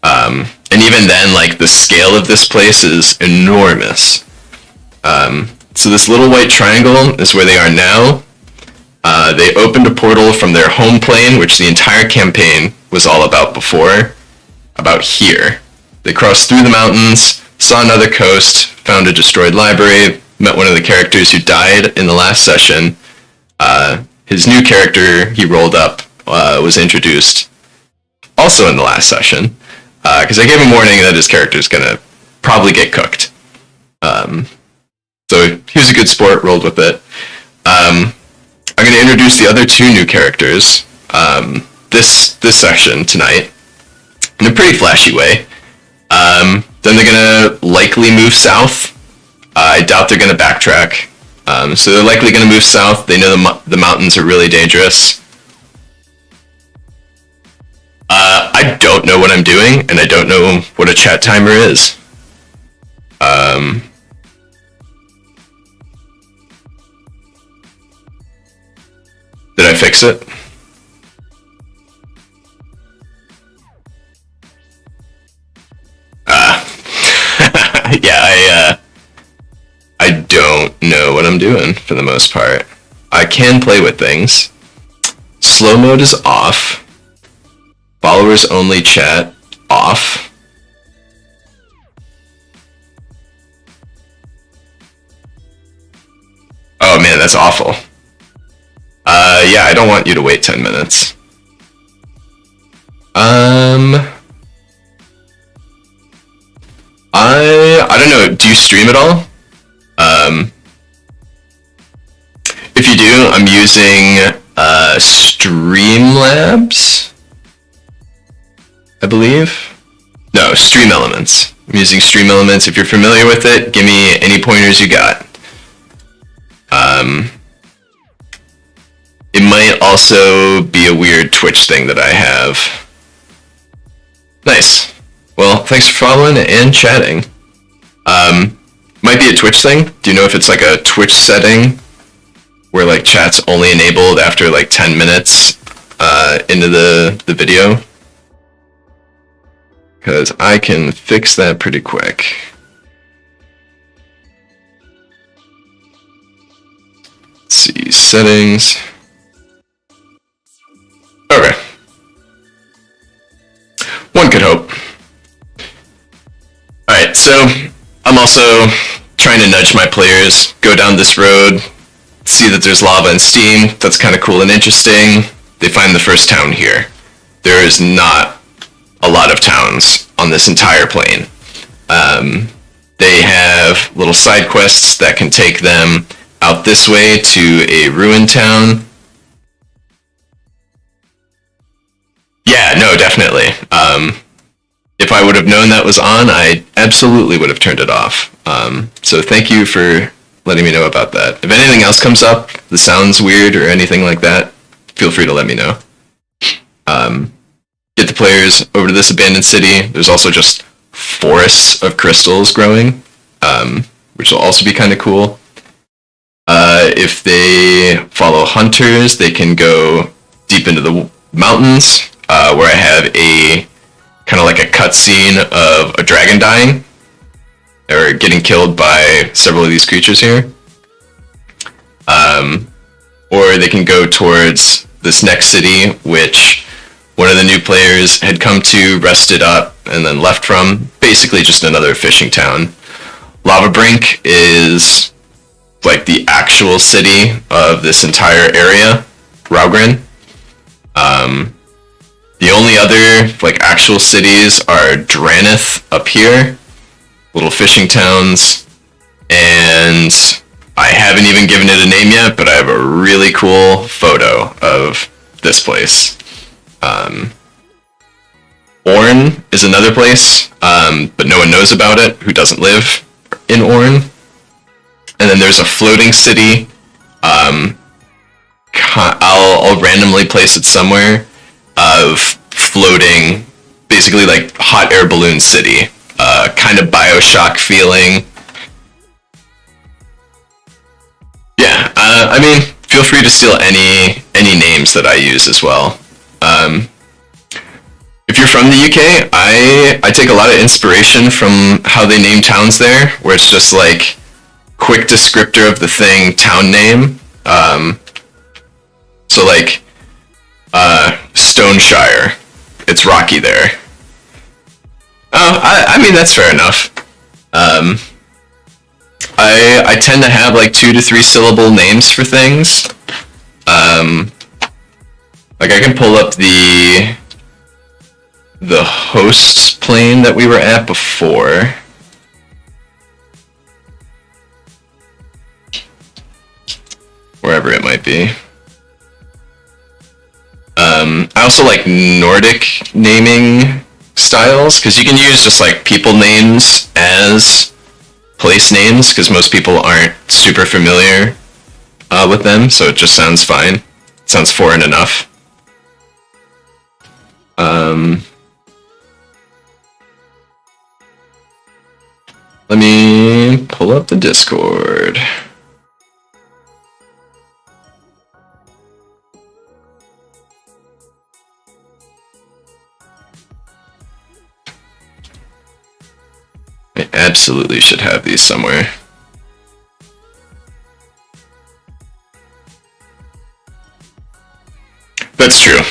And even then, like the scale of this place is enormous. So this little white triangle is where they are now. They opened a portal from their home plane, which the entire campaign was all about before, about here. They crossed through the mountains, saw another coast, found a destroyed library, met one of the characters who died in the last session. His new character he rolled up was introduced also in the last session, because I gave him warning that his character's gonna probably get cooked. So he was a good sport, rolled with it. I'm going to introduce the other two new characters this session tonight in a pretty flashy way. Then they're going to likely move south. I doubt they're going to backtrack. So they're likely going to move south. They know the mountains are really dangerous. I don't know what I'm doing, and I don't know what a chat timer is. Did I fix it? Yeah, I don't know what I'm doing for the most part. I can play with things. Slow mode is off. Followers only chat off. Oh man, that's awful. Yeah, I don't want you to wait 10 minutes. I don't know, do you stream at all? If you do, I'm using Streamlabs, I believe. No, Stream Elements. I'm using Stream Elements. If you're familiar with it, give me any pointers you got. It might also be a weird Twitch thing that I have. Nice. Well, thanks for following and chatting. Might be a Twitch thing. Do you know if it's like a Twitch setting where like chat's only enabled after like 10 minutes into the video? Because I can fix that pretty quick. Let's see, settings. Okay. One could hope. Alright, so I'm also trying to nudge my players, go down this road, see that there's lava and steam. That's kind of cool and interesting. They find the first town here. There is not a lot of towns on this entire plane. They have little side quests that can take them out this way to a ruined town. Yeah, no, definitely. If I would have known that was on, I absolutely would have turned it off. So thank you for letting me know about that. If anything else comes up that sounds weird or anything like that, feel free to let me know. Get the players over to this abandoned city. There's also just forests of crystals growing, which will also be kind of cool. If they follow hunters, they can go deep into the mountains, where I have a kind of like a cutscene of a dragon dying or getting killed by several of these creatures here. Or they can go towards this next city, which one of the new players had come to, rested up, and then left from. Basically just another fishing town. Lava Brink is like the actual city of this entire area, Raugrin. The only other like actual cities are Dranith up here, little fishing towns, and I haven't even given it a name yet, but I have a really cool photo of this place. Orn is another place, but no one knows about it who doesn't live in Orn. And then there's a floating city. I'll randomly place it somewhere of floating, basically like hot air balloon city, kind of Bioshock feeling. Yeah, I mean, feel free to steal any names that I use as well. If you're from the UK, I take a lot of inspiration from how they name towns there, where it's just like quick descriptor of the thing, town name. So like Stoneshire, it's rocky there. Oh, I mean that's fair enough. I tend to have like 2 to 3 syllable names for things. Like I can pull up the host plane that we were at before. wherever it might be. I also like Nordic naming styles, because you can use just like people names as place names, because most people aren't super familiar with them, so it just sounds fine. It sounds foreign enough. Let me pull up the Discord. I absolutely should have these somewhere. That's true.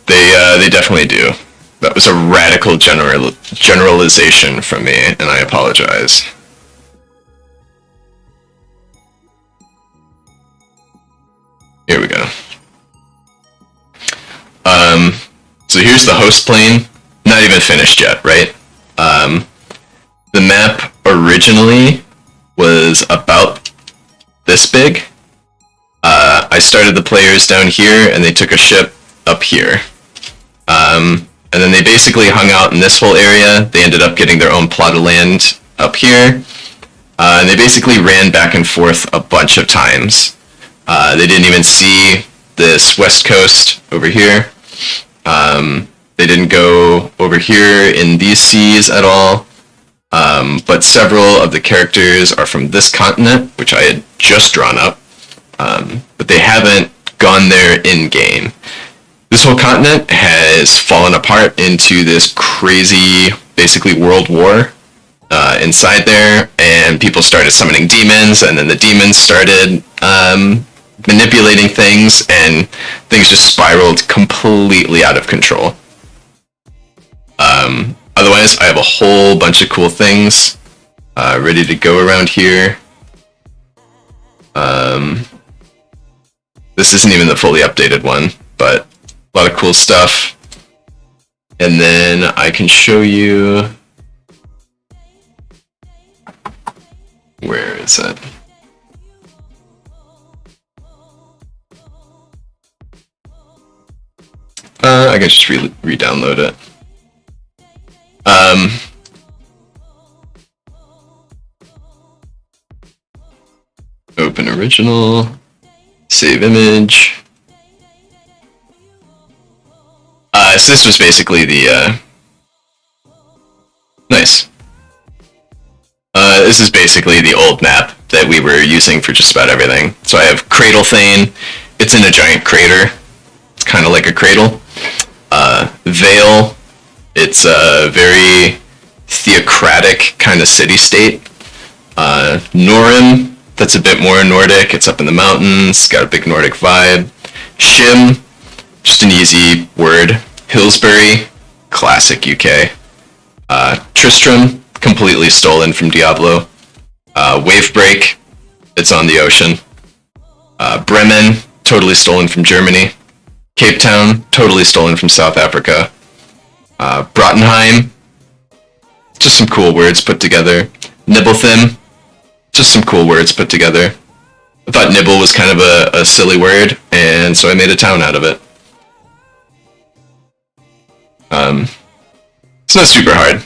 They definitely do. That was a radical generalization from me, and I apologize. Here we go. So here's the host plane. Not even finished yet, right? The map originally was about this big. I started the players down here, and they took a ship up here. And then they basically hung out in this whole area. They ended up getting their own plot of land up here. And they basically ran back and forth a bunch of times. They didn't even see this west coast over here. They didn't go over here in these seas at all. But several of the characters are from this continent, which I had just drawn up. But they haven't gone there in-game. This whole continent has fallen apart into this crazy, basically, world war inside there, and people started summoning demons, and then the demons started manipulating things, and things just spiraled completely out of control. Otherwise, I have a whole bunch of cool things ready to go around here. This isn't even the fully updated one, but a lot of cool stuff. And then I can show you... Where is it? I can just re-download it. Open original, save image. So this was basically the, nice. This is basically the old map that we were using for just about everything. So I have Cradle Thane. It's in a giant crater. It's kind of like a cradle. Vale. It's a very theocratic kind of city-state. Norim. That's a bit more Nordic. It's up in the mountains. Got a big Nordic vibe. Shim. Just an easy word. Hillsbury, classic UK. Tristram, completely stolen from Diablo. Wavebreak, it's on the ocean. Bremen, totally stolen from Germany. Cape Town, totally stolen from South Africa. Brottenheim, just some cool words put together. Nibelthim, just some cool words put together. I thought nibble was kind of a silly word, and so I made a town out of it. It's not super hard.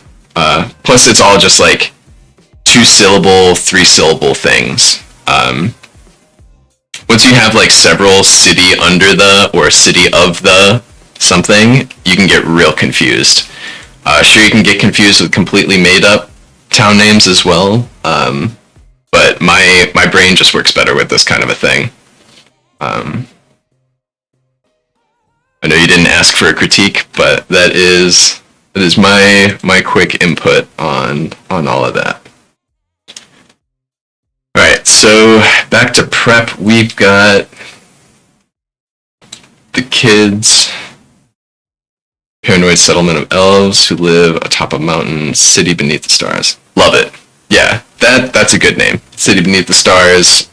Plus, it's all just like 2-syllable, 3-syllable things. Once you have like several city under the or city of the something, you can get real confused. Sure, you can get confused with completely made up town names as well. But my brain just works better with this kind of a thing. I know you didn't ask for a critique, but that is my quick input on all of that. Alright, so back to prep. We've got the kids. Paranoid settlement of elves who live atop a mountain, city beneath the stars. Love it. Yeah, that's a good name. City beneath the stars.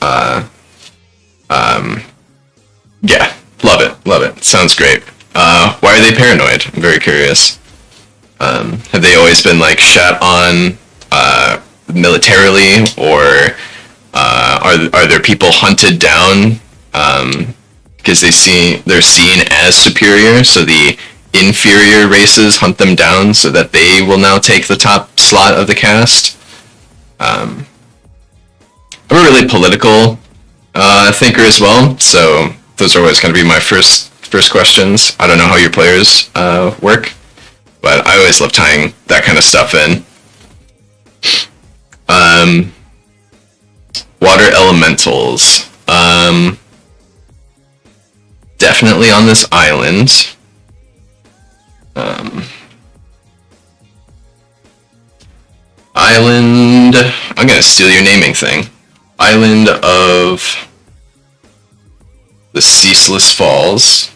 Yeah, love it. Sounds great. Why are they paranoid? I'm very curious. Have they always been like shat on militarily, or are there people hunted down because they're seen as superior, so the inferior races hunt them down so that they will now take the top slot of the cast. I'm a really political thinker as well, so those are always going to be my first questions. I don't know how your players work, but I always love tying that kind of stuff in. Water elementals. Definitely on this island. Island. I'm gonna steal your naming thing. Island of the Ceaseless Falls.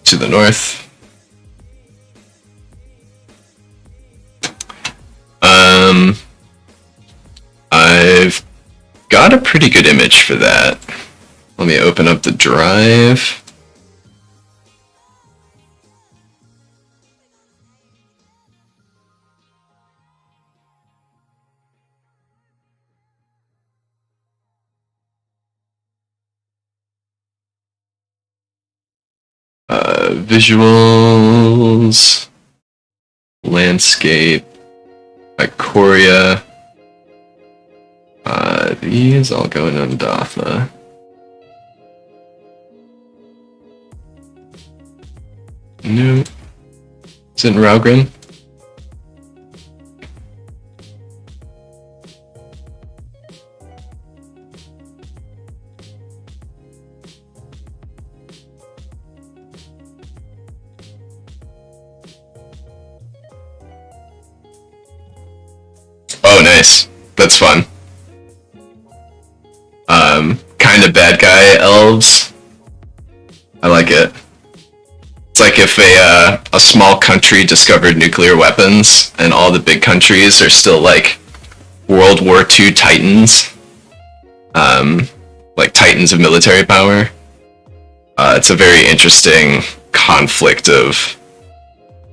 To the north. I've got a pretty good image for that. Let me open up the drive. Visuals, landscape, Ikoria. These all go in Undatha. No. Is it in Raugrin? Oh, nice. That's fun. Kind of bad guy elves. I like it. It's like if a small country discovered nuclear weapons and all the big countries are still like World War II titans. Like titans of military power. It's a very interesting conflict of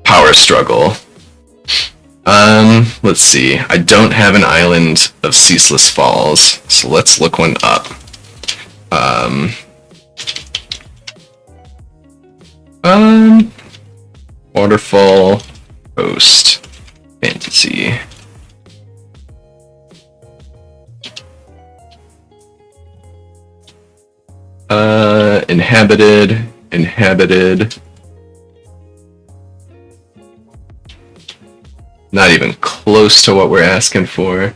power struggle. Let's see. I don't have an island of Ceaseless Falls, so let's look one up. Waterfall Coast Fantasy. Inhabited. Not even close to what we're asking for.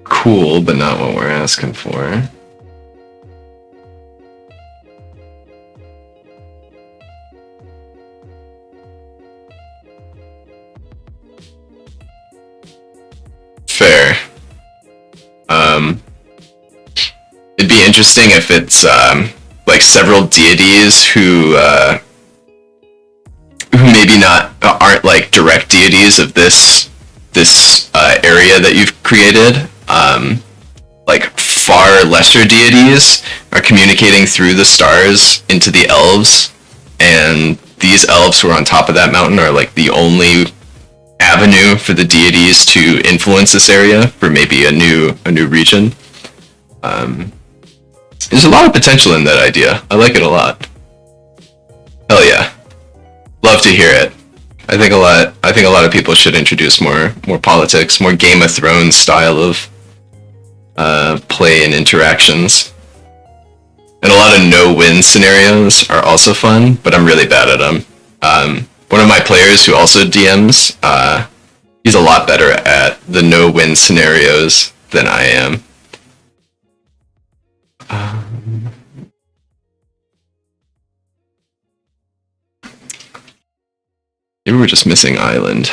Cool, but not what we're asking for. Fair. It'd be interesting if it's like several deities who maybe aren't like direct deities of this area that you've created. Like far lesser deities are communicating through the stars into the elves, and these elves who are on top of that mountain are like the only avenue for the deities to influence this area for maybe a new region. There's a lot of potential in that idea. I like it a lot. Hell yeah. Love to hear it. I think a lot of people should introduce more politics, more Game of Thrones style of play and interactions. And a lot of no-win scenarios are also fun, but I'm really bad at them. One of my players who also DMs, he's a lot better at the no-win scenarios than I am. Maybe we're just missing island.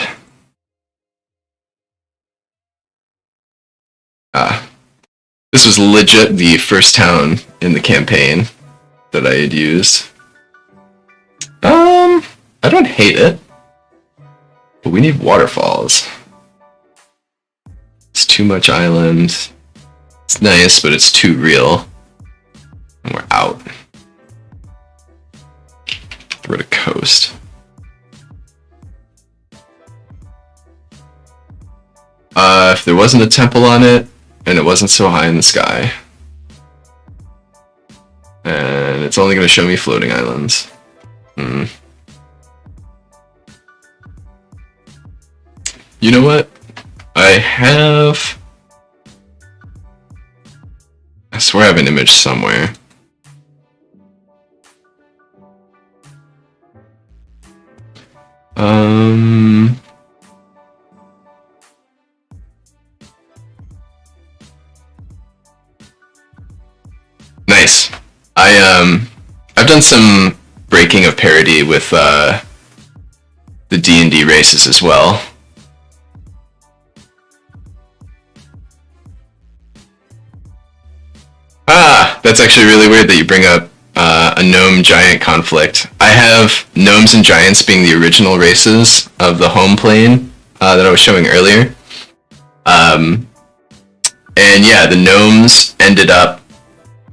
This was legit the first town in the campaign that I had used. I don't hate it, but we need waterfalls. It's too much island. It's nice, but it's too real. And we're out. coast. If there wasn't a temple on it, and it wasn't so high in the sky. And it's only going to show me floating islands. You know what? I swear I have an image somewhere. Nice. I've done some breaking of parity with the D&D races as well. That's actually really weird that you bring up a gnome giant conflict. I have gnomes and giants being the original races of the home plane that I was showing earlier. And yeah, the gnomes ended up,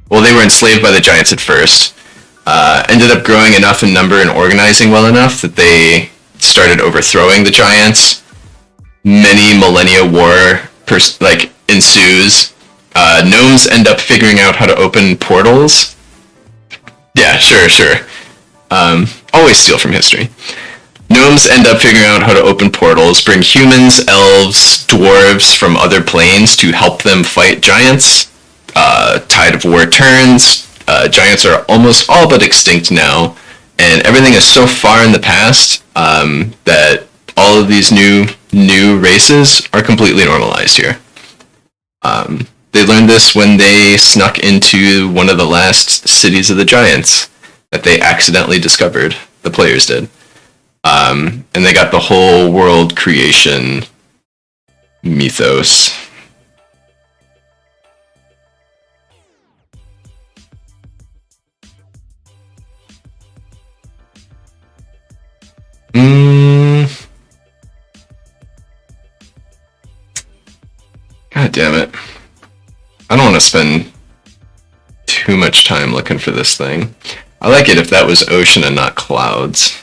well, they were enslaved by the giants at first, ended up growing enough in number and organizing well enough that they started overthrowing the giants. Many millennia war ensues. Gnomes end up figuring out how to open portals. Yeah, sure. Always steal from history. Gnomes end up figuring out how to open portals, bring humans, elves, dwarves from other planes to help them fight giants. Tide of war turns. Giants are almost all but extinct now, and everything is so far in the past that all of these new races are completely normalized here. They learned this when they snuck into one of the last cities of the giants that they accidentally discovered. The players did. And they got the whole world creation mythos. God damn it. I don't want to spend too much time looking for this thing. I like it if that was ocean and not clouds.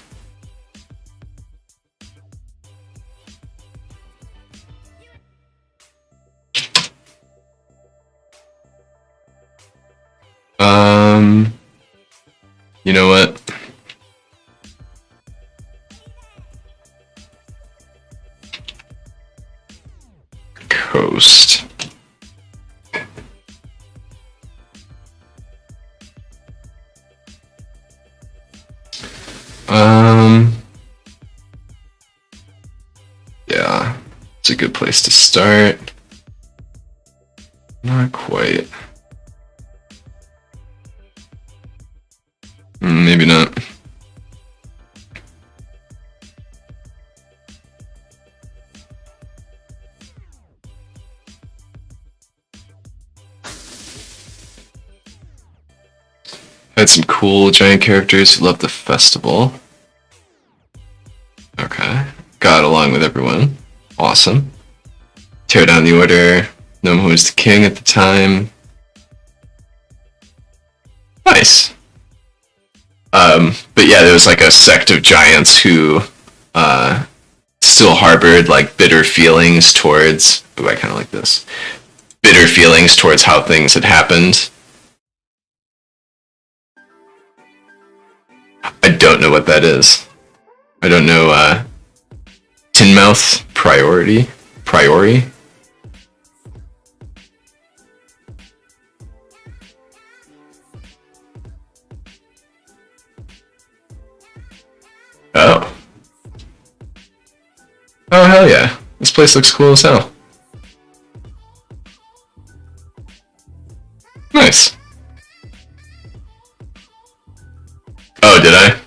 You know what? Coast. Yeah, it's a good place to start. Not quite. Maybe not. Had some cool giant characters who loved the festival. Okay. Got along with everyone. Awesome. Tear down the order. Gnome who was the king at the time. Nice. But yeah, there was like a sect of giants who still harbored like bitter feelings towards... Ooh, I kind of like this. Bitter feelings towards how things had happened. I don't know what that is. I don't know, Tinmouth Priori? Oh. Oh, hell yeah. This place looks cool as hell. Nice. Oh, did I?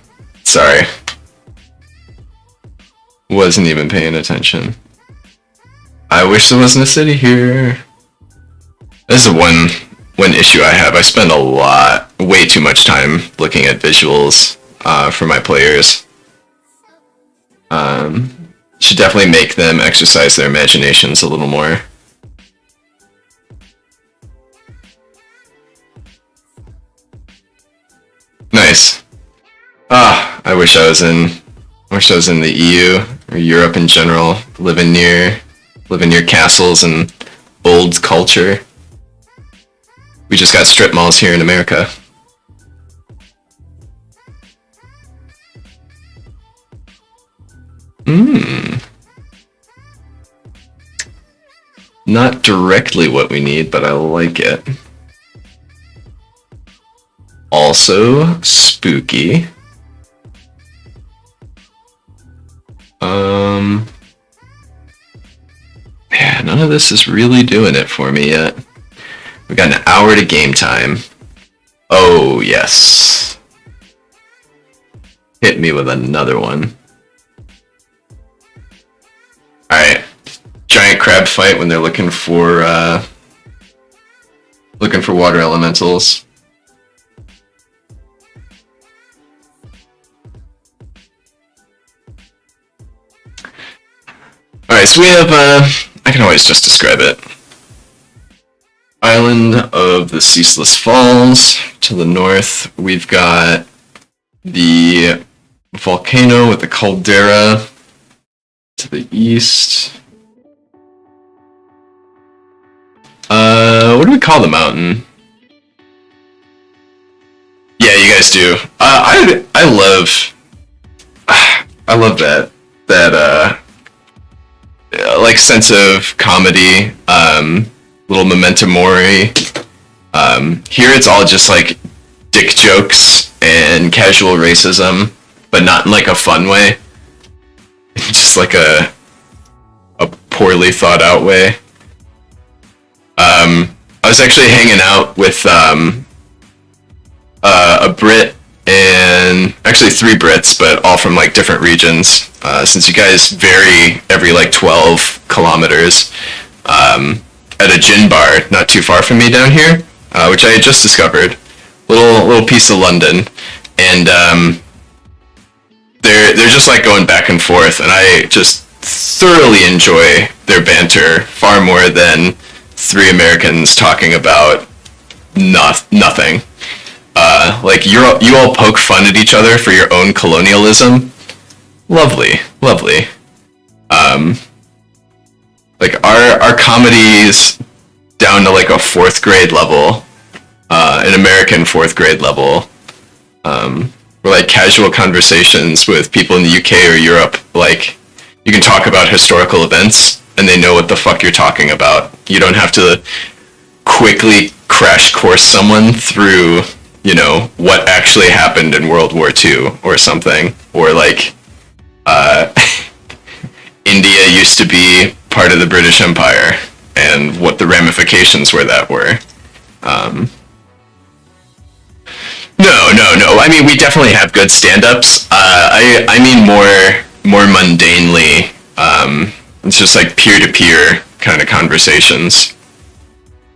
Sorry. Wasn't even paying attention. I wish there wasn't a city here. This is one issue I have. I spend way too much time looking at visuals for my players. Should definitely make them exercise their imaginations a little more. Nice. I wish I was in the EU or Europe in general, living near castles and old culture. We just got strip malls here in America. Not directly what we need, but I like it. Also spooky. Yeah, none of this is really doing it for me yet. We got an hour to game time. Oh, yes. Hit me with another one. Alright. Giant crab fight when they're looking for water elementals. Alright, so we have, I can always just describe it. Island of the Ceaseless Falls. To the north, we've got the volcano with the caldera. To the east. What do we call the mountain? Yeah, you guys do. I love that like sense of comedy, little memento mori. Here it's all just like dick jokes and casual racism, but not in like a fun way. Just like a poorly thought out way. I was actually hanging out with a Brit and actually 3 Brits, but all from like different regions. Since you guys vary every like 12 kilometers, at a gin bar not too far from me down here, which I had just discovered, little piece of London, and they're just like going back and forth, and I just thoroughly enjoy their banter far more than 3 Americans talking about nothing. Like you all poke fun at each other for your own colonialism. Lovely. Like our comedy's down to like a 4th grade level, an American 4th grade level. We're like casual conversations with people in the UK or Europe. Like you can talk about historical events and they know what the fuck you're talking about. You don't have to quickly crash course someone through, you know, what actually happened in World War II or something. Or like, India used to be part of the British Empire and what the ramifications were. No. I mean, we definitely have good stand-ups. I mean more mundanely. It's just like peer-to-peer kind of conversations.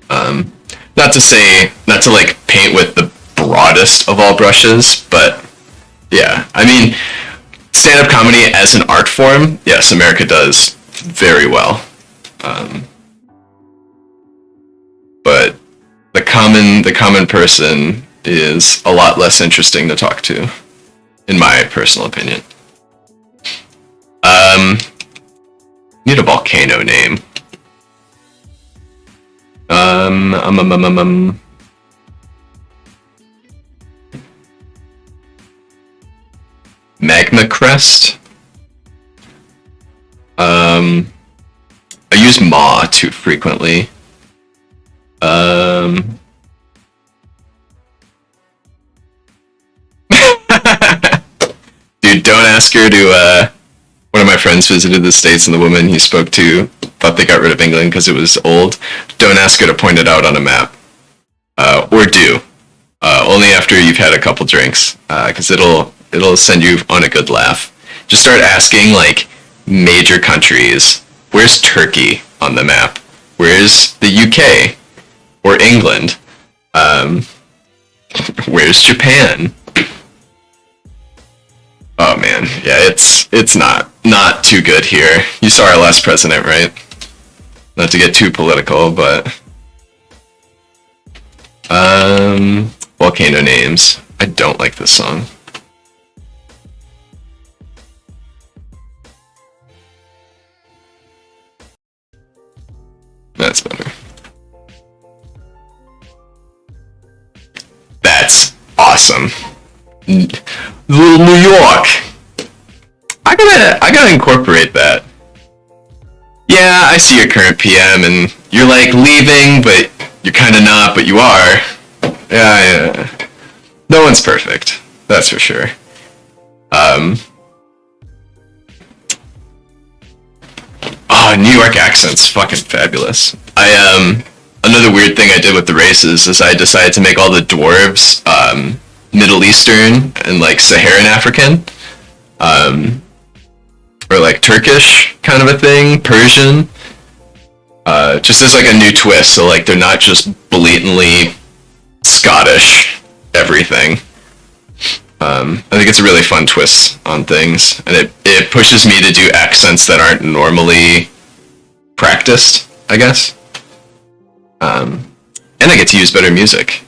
Not to like paint with the broadest of all brushes, but yeah, I mean, stand-up comedy as an art form, yes, America does very well. But the common person is a lot less interesting to talk to, in my personal opinion. Need a volcano name. Magma Crest. I use Ma too frequently. Dude, don't ask her to, one of my friends visited the States and the woman he spoke to thought they got rid of England because it was old. Don't ask her to point it out on a map. Or do. Only after you've had a couple drinks, because it'll send you on a good laugh. Just start asking, like, major countries. Where's Turkey on the map? Where's the UK? Or England? Where's Japan? Oh man, yeah, it's not too good here. You saw our last president, right? Not to get too political, but volcano names. I don't like this song. That's better. That's awesome. Little New York. I gotta incorporate that. Yeah, I see your current PM, and you're like leaving, but you're kind of not, but you are. Yeah. No one's perfect. That's for sure. New York accent's fucking fabulous. Another weird thing I did with the races is I decided to make all the dwarves Middle Eastern and like Saharan African, or like Turkish kind of a thing, Persian, just as like a new twist. So like they're not just blatantly Scottish everything. I think it's a really fun twist on things, and it pushes me to do accents that aren't normally practiced, I guess. And I get to use better music.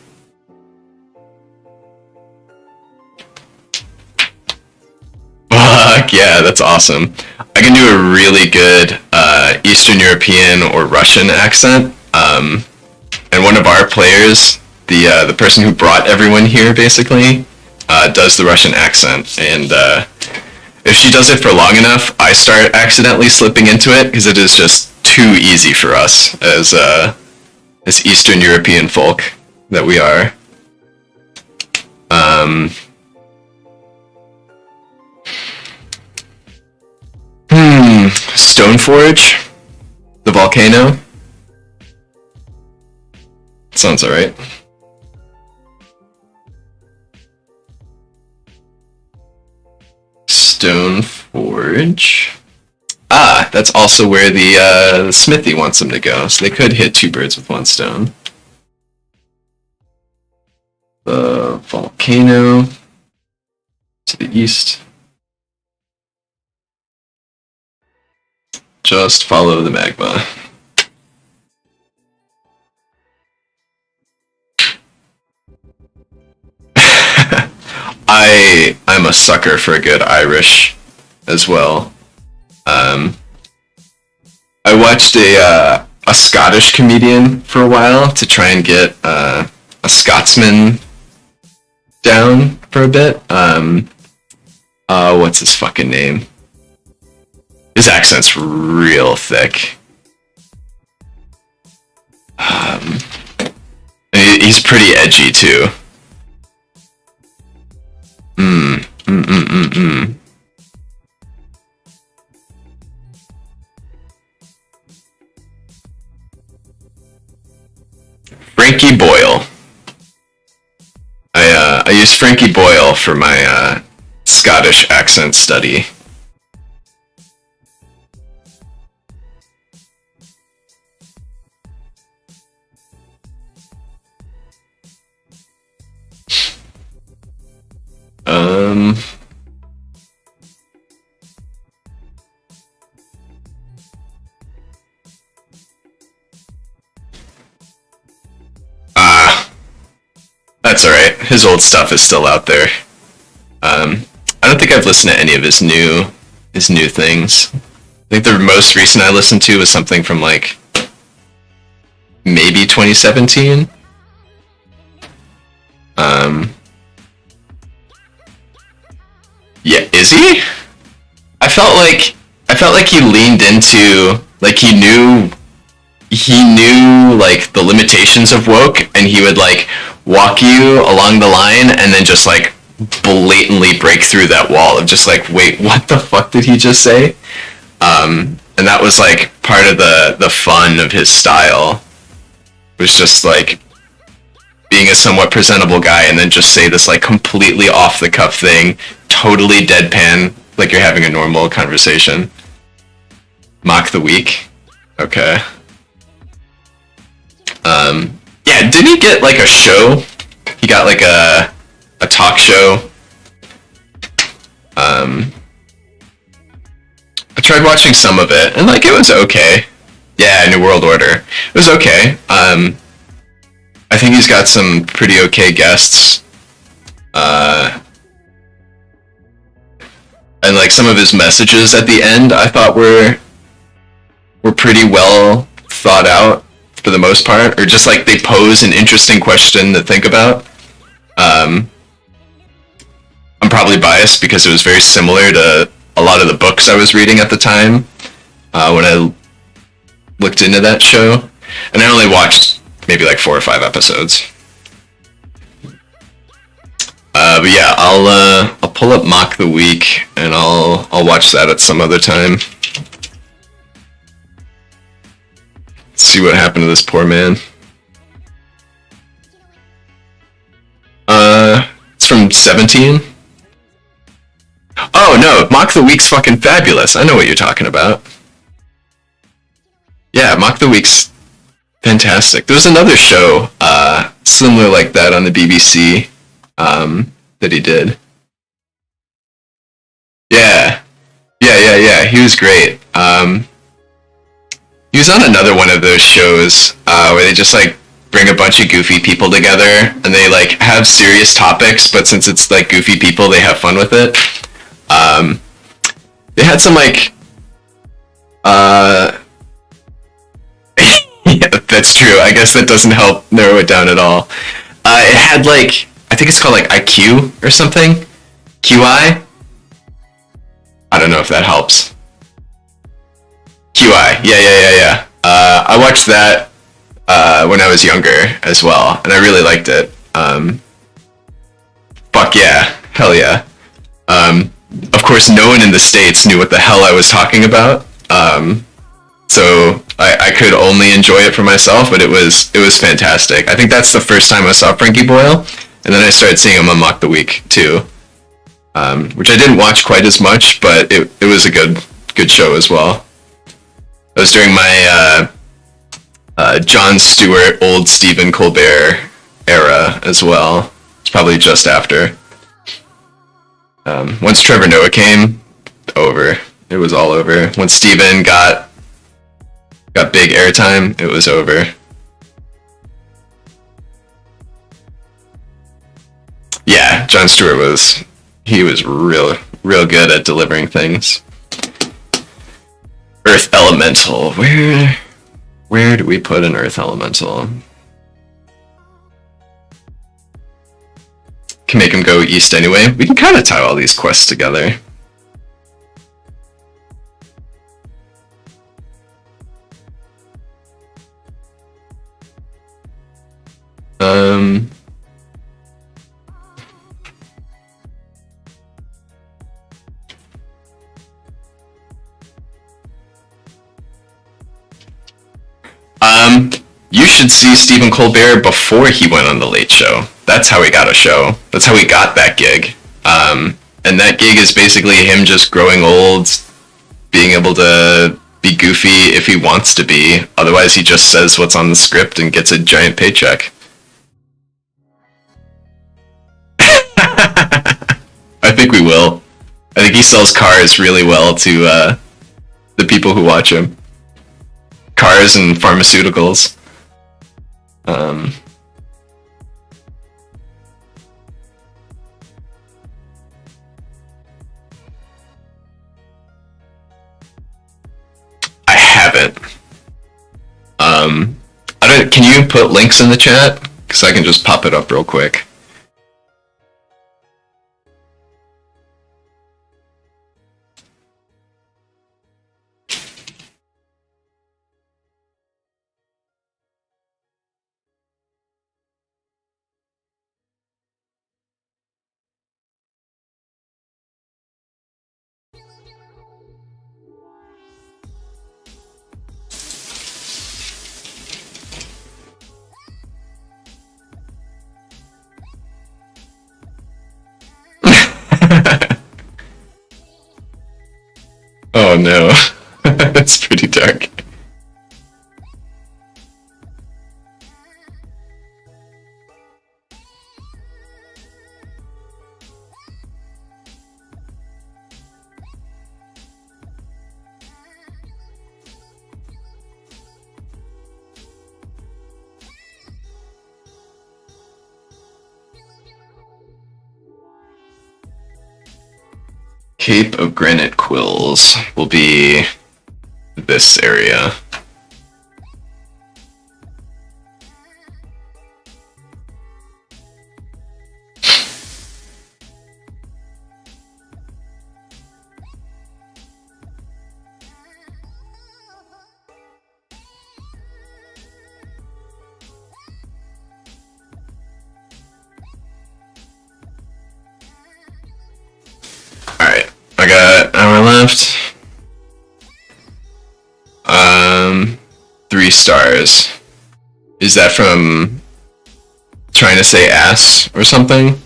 Fuck yeah, that's awesome. I can do a really good Eastern European or Russian accent. And one of our players, the person who brought everyone here, basically, does the Russian accent. And if she does it for long enough, I start accidentally slipping into it because it is just too easy for us as Eastern European folk that we are. Stoneforge, the volcano. Sounds alright. Stoneforge. Ah, that's also where the smithy wants them to go, so they could hit two birds with one stone. The volcano to the east. Just follow the magma. I'm a sucker for a good Irish as well. I watched a Scottish comedian for a while to try and get a Scotsman down for a bit. What's his fucking name? His accent's real thick. He's pretty edgy too. Frankie Boyle. I used Frankie Boyle for my Scottish accent study. That's alright. His old stuff is still out there. I don't think I've listened to any of his new things. I think the most recent I listened to was something from like maybe 2017. Yeah, is he? I felt like he leaned into, like, he knew like the limitations of woke, and he would like walk you along the line and then just like blatantly break through that wall of just like, wait, what the fuck did he just say? And that was like part of the fun of his style, was just like being a somewhat presentable guy and then just say this like completely off the cuff thing, totally deadpan, like you're having a normal conversation. Mock the weak. Okay. Yeah, didn't he get like a show? He got like a talk show. I tried watching some of it, and like it was okay. Yeah, New World Order. It was okay. I think he's got some pretty okay guests. And like some of his messages at the end, I thought were pretty well thought out. for the most part, or just like they pose an interesting question to think about. Um, I'm probably biased because it was very similar to a lot of the books I was reading at the time when I looked into that show, and I only watched maybe like 4 or 5 episodes. But yeah, I'll pull up Mock the Week and I'll watch that at some other time. See what happened to this poor man. It's from 17. Oh no, Mock the Week's fucking fabulous. I know what you're talking about. Yeah, Mock the Week's fantastic. There was another show similar like that on the BBC that he did. Yeah, yeah. He was great. He was on another one of those shows where they just like bring a bunch of goofy people together and they like have serious topics, but since it's like goofy people, they have fun with it. They had some like yeah, that's true. I guess that doesn't help narrow it down at all. It had like, I think it's called like IQ or something. QI? I don't know if that helps. QI. Yeah. I watched that when I was younger as well, and I really liked it. Fuck yeah. Hell yeah. Of course, no one in the States knew what the hell I was talking about. So I could only enjoy it for myself, but it was fantastic. I think that's the first time I saw Frankie Boyle, and then I started seeing him on Mock the Week too, which I didn't watch quite as much, but it was a good show as well. It was during my Jon Stewart, old Stephen Colbert era as well. It's probably just after. Once Trevor Noah came, over. It was all over. Once Stephen got big airtime, it was over. Yeah, Jon Stewart was real good at delivering things. Earth Elemental. Where do we put an Earth Elemental? Can make him go east anyway. We can kind of tie all these quests together. You should see Stephen Colbert before he went on The Late Show. That's how he got a show. That's how he got that gig. And that gig is basically him just growing old, being able to be goofy if he wants to be. Otherwise, he just says what's on the script and gets a giant paycheck. I think we will. I think he sells cars really well to the people who watch him. Cars and pharmaceuticals. I haven't. Can you put links in the chat? Because I can just pop it up real quick. Oh no, that's pretty dark. Cape of Granite Quills will be this area. stars. Is that from trying to say ass or something?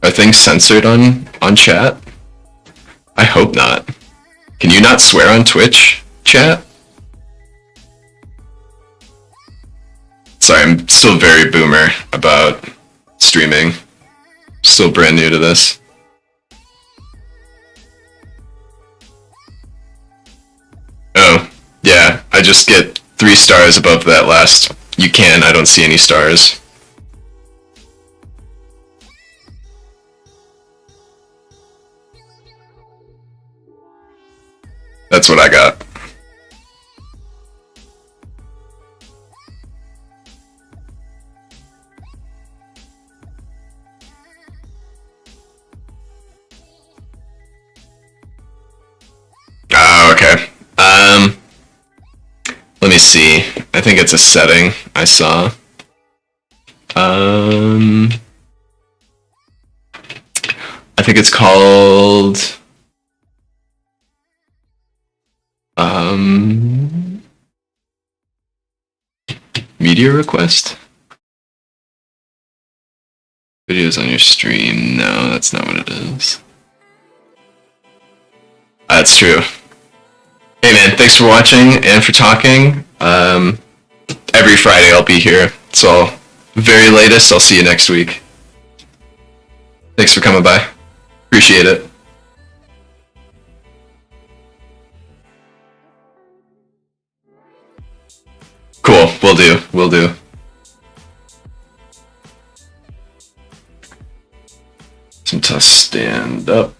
Are things censored on chat? I hope not. Can you not swear on Twitch, chat? Sorry, I'm still very boomer about streaming. Still brand new to this. Oh, yeah, I just get 3 stars above that last. You can, I don't see any stars. That's what I got. Oh, okay. Let me see. I think it's a setting I saw. I think it's called media request? Videos on your stream. No, that's not what it is. That's true. Hey man, thanks for watching and for talking. Every Friday I'll be here. So, very latest, I'll see you next week. Thanks for coming by. Appreciate it. Cool, will do, will do. Sometimes stand up.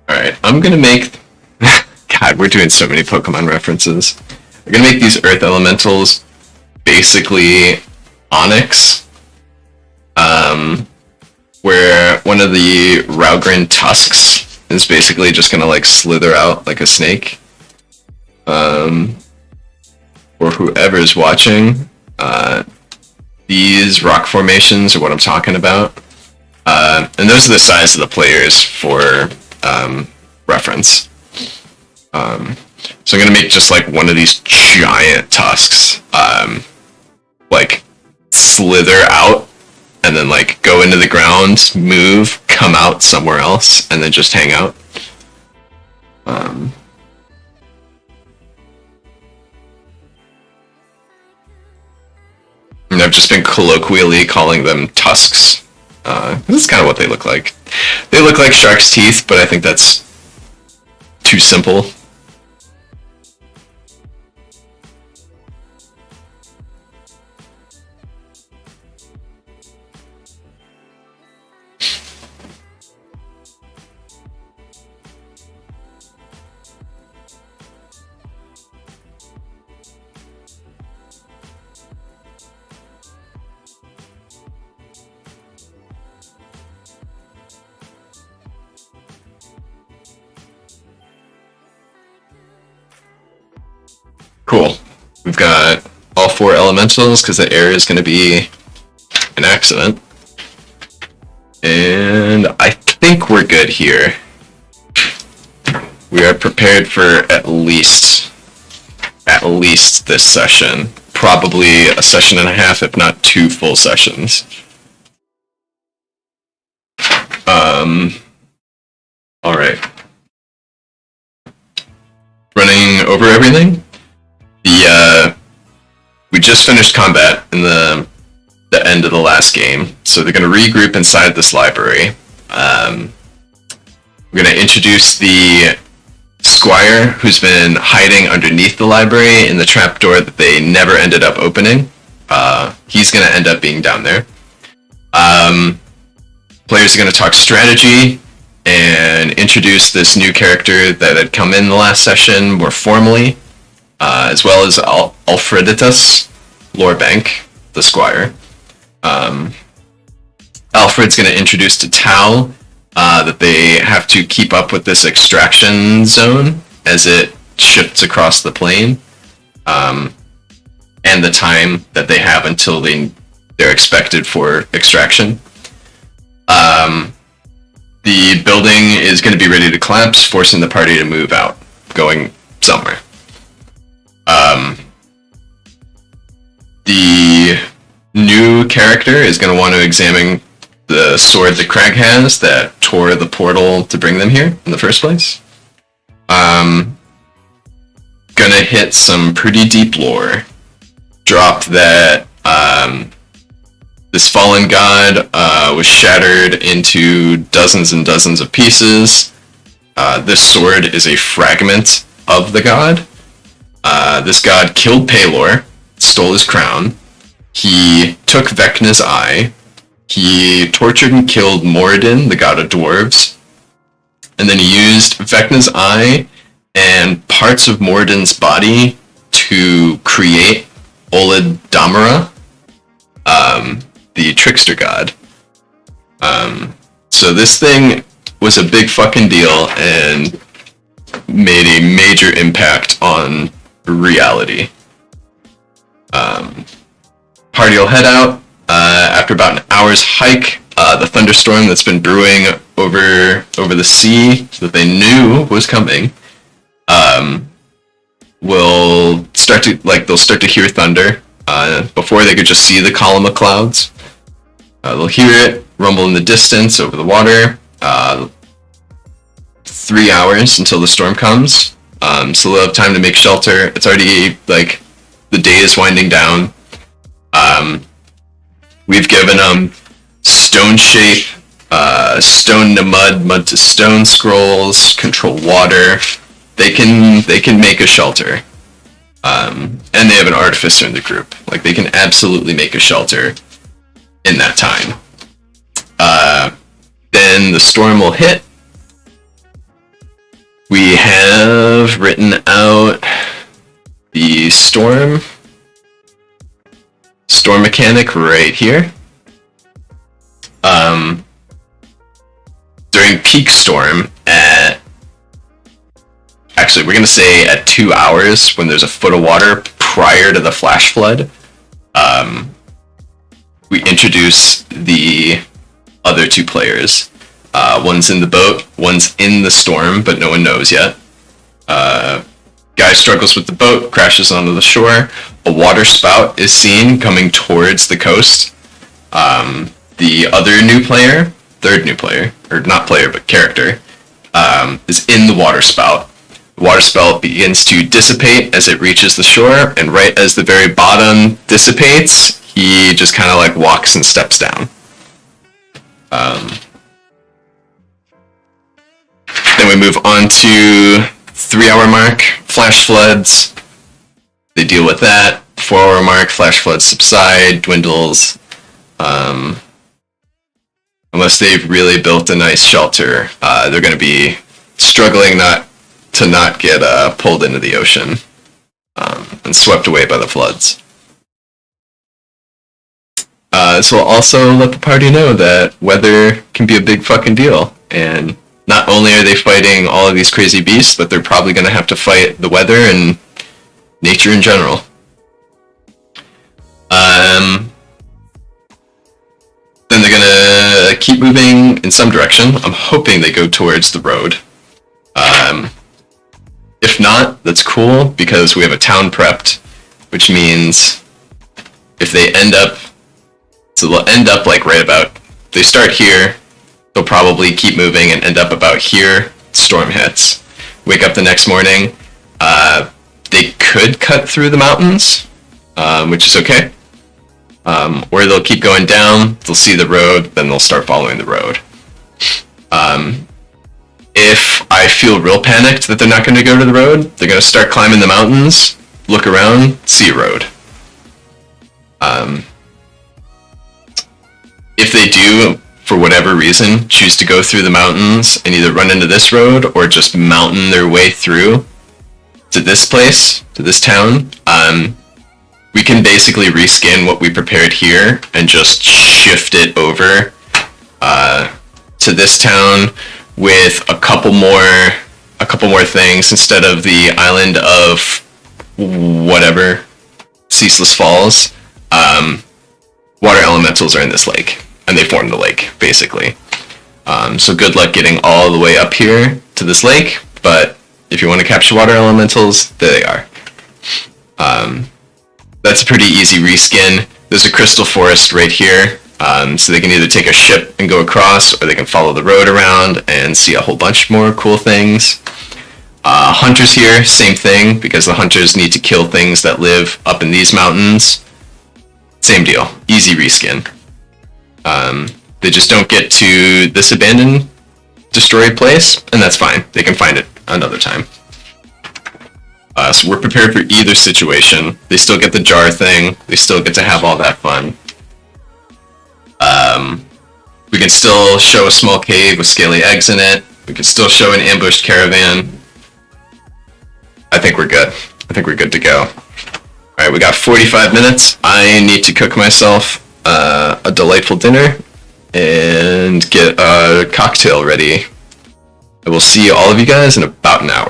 Alright, I'm gonna make... God, we're doing so many Pokemon references. We're gonna make these Earth Elementals basically Onyx. Where one of the Raugrin tusks is basically just gonna like slither out like a snake. For whoever's watching, these rock formations are what I'm talking about. And those are the size of the players for reference. So I'm gonna make just like one of these giant tusks, like slither out and then like go into the ground, move, come out somewhere else, and then just hang out. And I've just been colloquially calling them tusks. This is kind of what they look like. They look like shark's teeth, but I think that's too simple. Cool. We've got all 4 elementals because the air is going to be an accident. And I think we're good here. We are prepared for at least this session. Probably a session and a half, if not 2 full sessions. Alright. Running over everything. We just finished combat in the end of the last game, so they're going to regroup inside this library. We're going to introduce the squire who's been hiding underneath the library in the trapdoor that they never ended up opening. He's going to end up being down there. Players are going to talk strategy and introduce this new character that had come in the last session more formally. As well as Alfreditas Lorebank, the squire. Alfred's going to introduce to Tal that they have to keep up with this extraction zone as it shifts across the plane, and the time that they have until they're expected for extraction. The building is going to be ready to collapse, forcing the party to move out, going somewhere. The new character is going to want to examine the sword that Craig has that tore the portal to bring them here in the first place. Gonna hit some pretty deep lore. Drop that this fallen god was shattered into dozens and dozens of pieces. This sword is a fragment of the god. This god killed Pelor, stole his crown. He took Vecna's eye. He tortured and killed Moradin, the god of dwarves. And then he used Vecna's eye and parts of Moradin's body to create Olid Damara, the trickster god. So this thing was a big fucking deal and made a major impact on reality. Party will head out. After about an hour's hike, the thunderstorm that's been brewing over the sea that they knew was coming, will start to, they'll start to hear thunder. Before they could just see the column of clouds. They'll hear it rumble in the distance over the water. 3 hours until the storm comes. So they'll have time to make shelter. It's already, the day is winding down. We've given them stone shape, stone to mud, mud to stone scrolls, control water. They can make a shelter. And they have an artificer in the group. They can absolutely make a shelter in that time. Then the storm will hit. We have written out the storm mechanic right here. During peak storm we're going to say at 2 hours when there's a foot of water prior to the flash flood, we introduce the other two players. One's in the boat, one's in the storm, but no one knows yet. Guy struggles with the boat, crashes onto the shore. A water spout is seen coming towards the coast. The other new player, third new player, or not player, but character, is in the water spout. The water spout begins to dissipate as it reaches the shore, and right as the very bottom dissipates, he just kind of walks and steps down. Then we move on to 3 hour mark, flash floods. They deal with that. 4 hour mark, flash floods subside, dwindles. Unless they've really built a nice shelter, they're going to be struggling not get pulled into the ocean and swept away by the floods. So I'll also let the party know that weather can be a big fucking deal, and not only are they fighting all of these crazy beasts, but they're probably going to have to fight the weather and nature in general. Then they're going to keep moving in some direction. I'm hoping they go towards the road. If not, that's cool, because we have a town prepped, which means if they end up, so they'll end up right about, they start here, they'll probably keep moving and end up about here, storm hits. Wake up the next morning, they could cut through the mountains, which is okay. Or they'll keep going down, they'll see the road, then they'll start following the road. If I feel real panicked that they're not going to go to the road, they're going to start climbing the mountains, look around, see a road. If they do, for whatever reason, choose to go through the mountains and either run into this road or just mountain their way through to this place, to this town, we can basically reskin what we prepared here and just shift it over to this town with a couple more things instead of the island of whatever, Ceaseless Falls. Water elementals are in this lake, and they form the lake, basically. So good luck getting all the way up here to this lake, but if you want to capture water elementals, there they are. That's a pretty easy reskin. There's a crystal forest right here, so they can either take a ship and go across, or they can follow the road around and see a whole bunch more cool things. Hunters here, same thing, because the hunters need to kill things that live up in these mountains. Same deal, easy reskin. They just don't get to this abandoned, destroyed place, and that's fine. They can find it another time. So we're prepared for either situation. They still get the jar thing. They still get to have all that fun. We can still show a small cave with scaly eggs in it. We can still show an ambushed caravan. I think we're good. I think we're good to go. Alright, we got 45 minutes. I need to cook myself a delightful dinner and get a cocktail ready. I will see all of you guys in about an hour.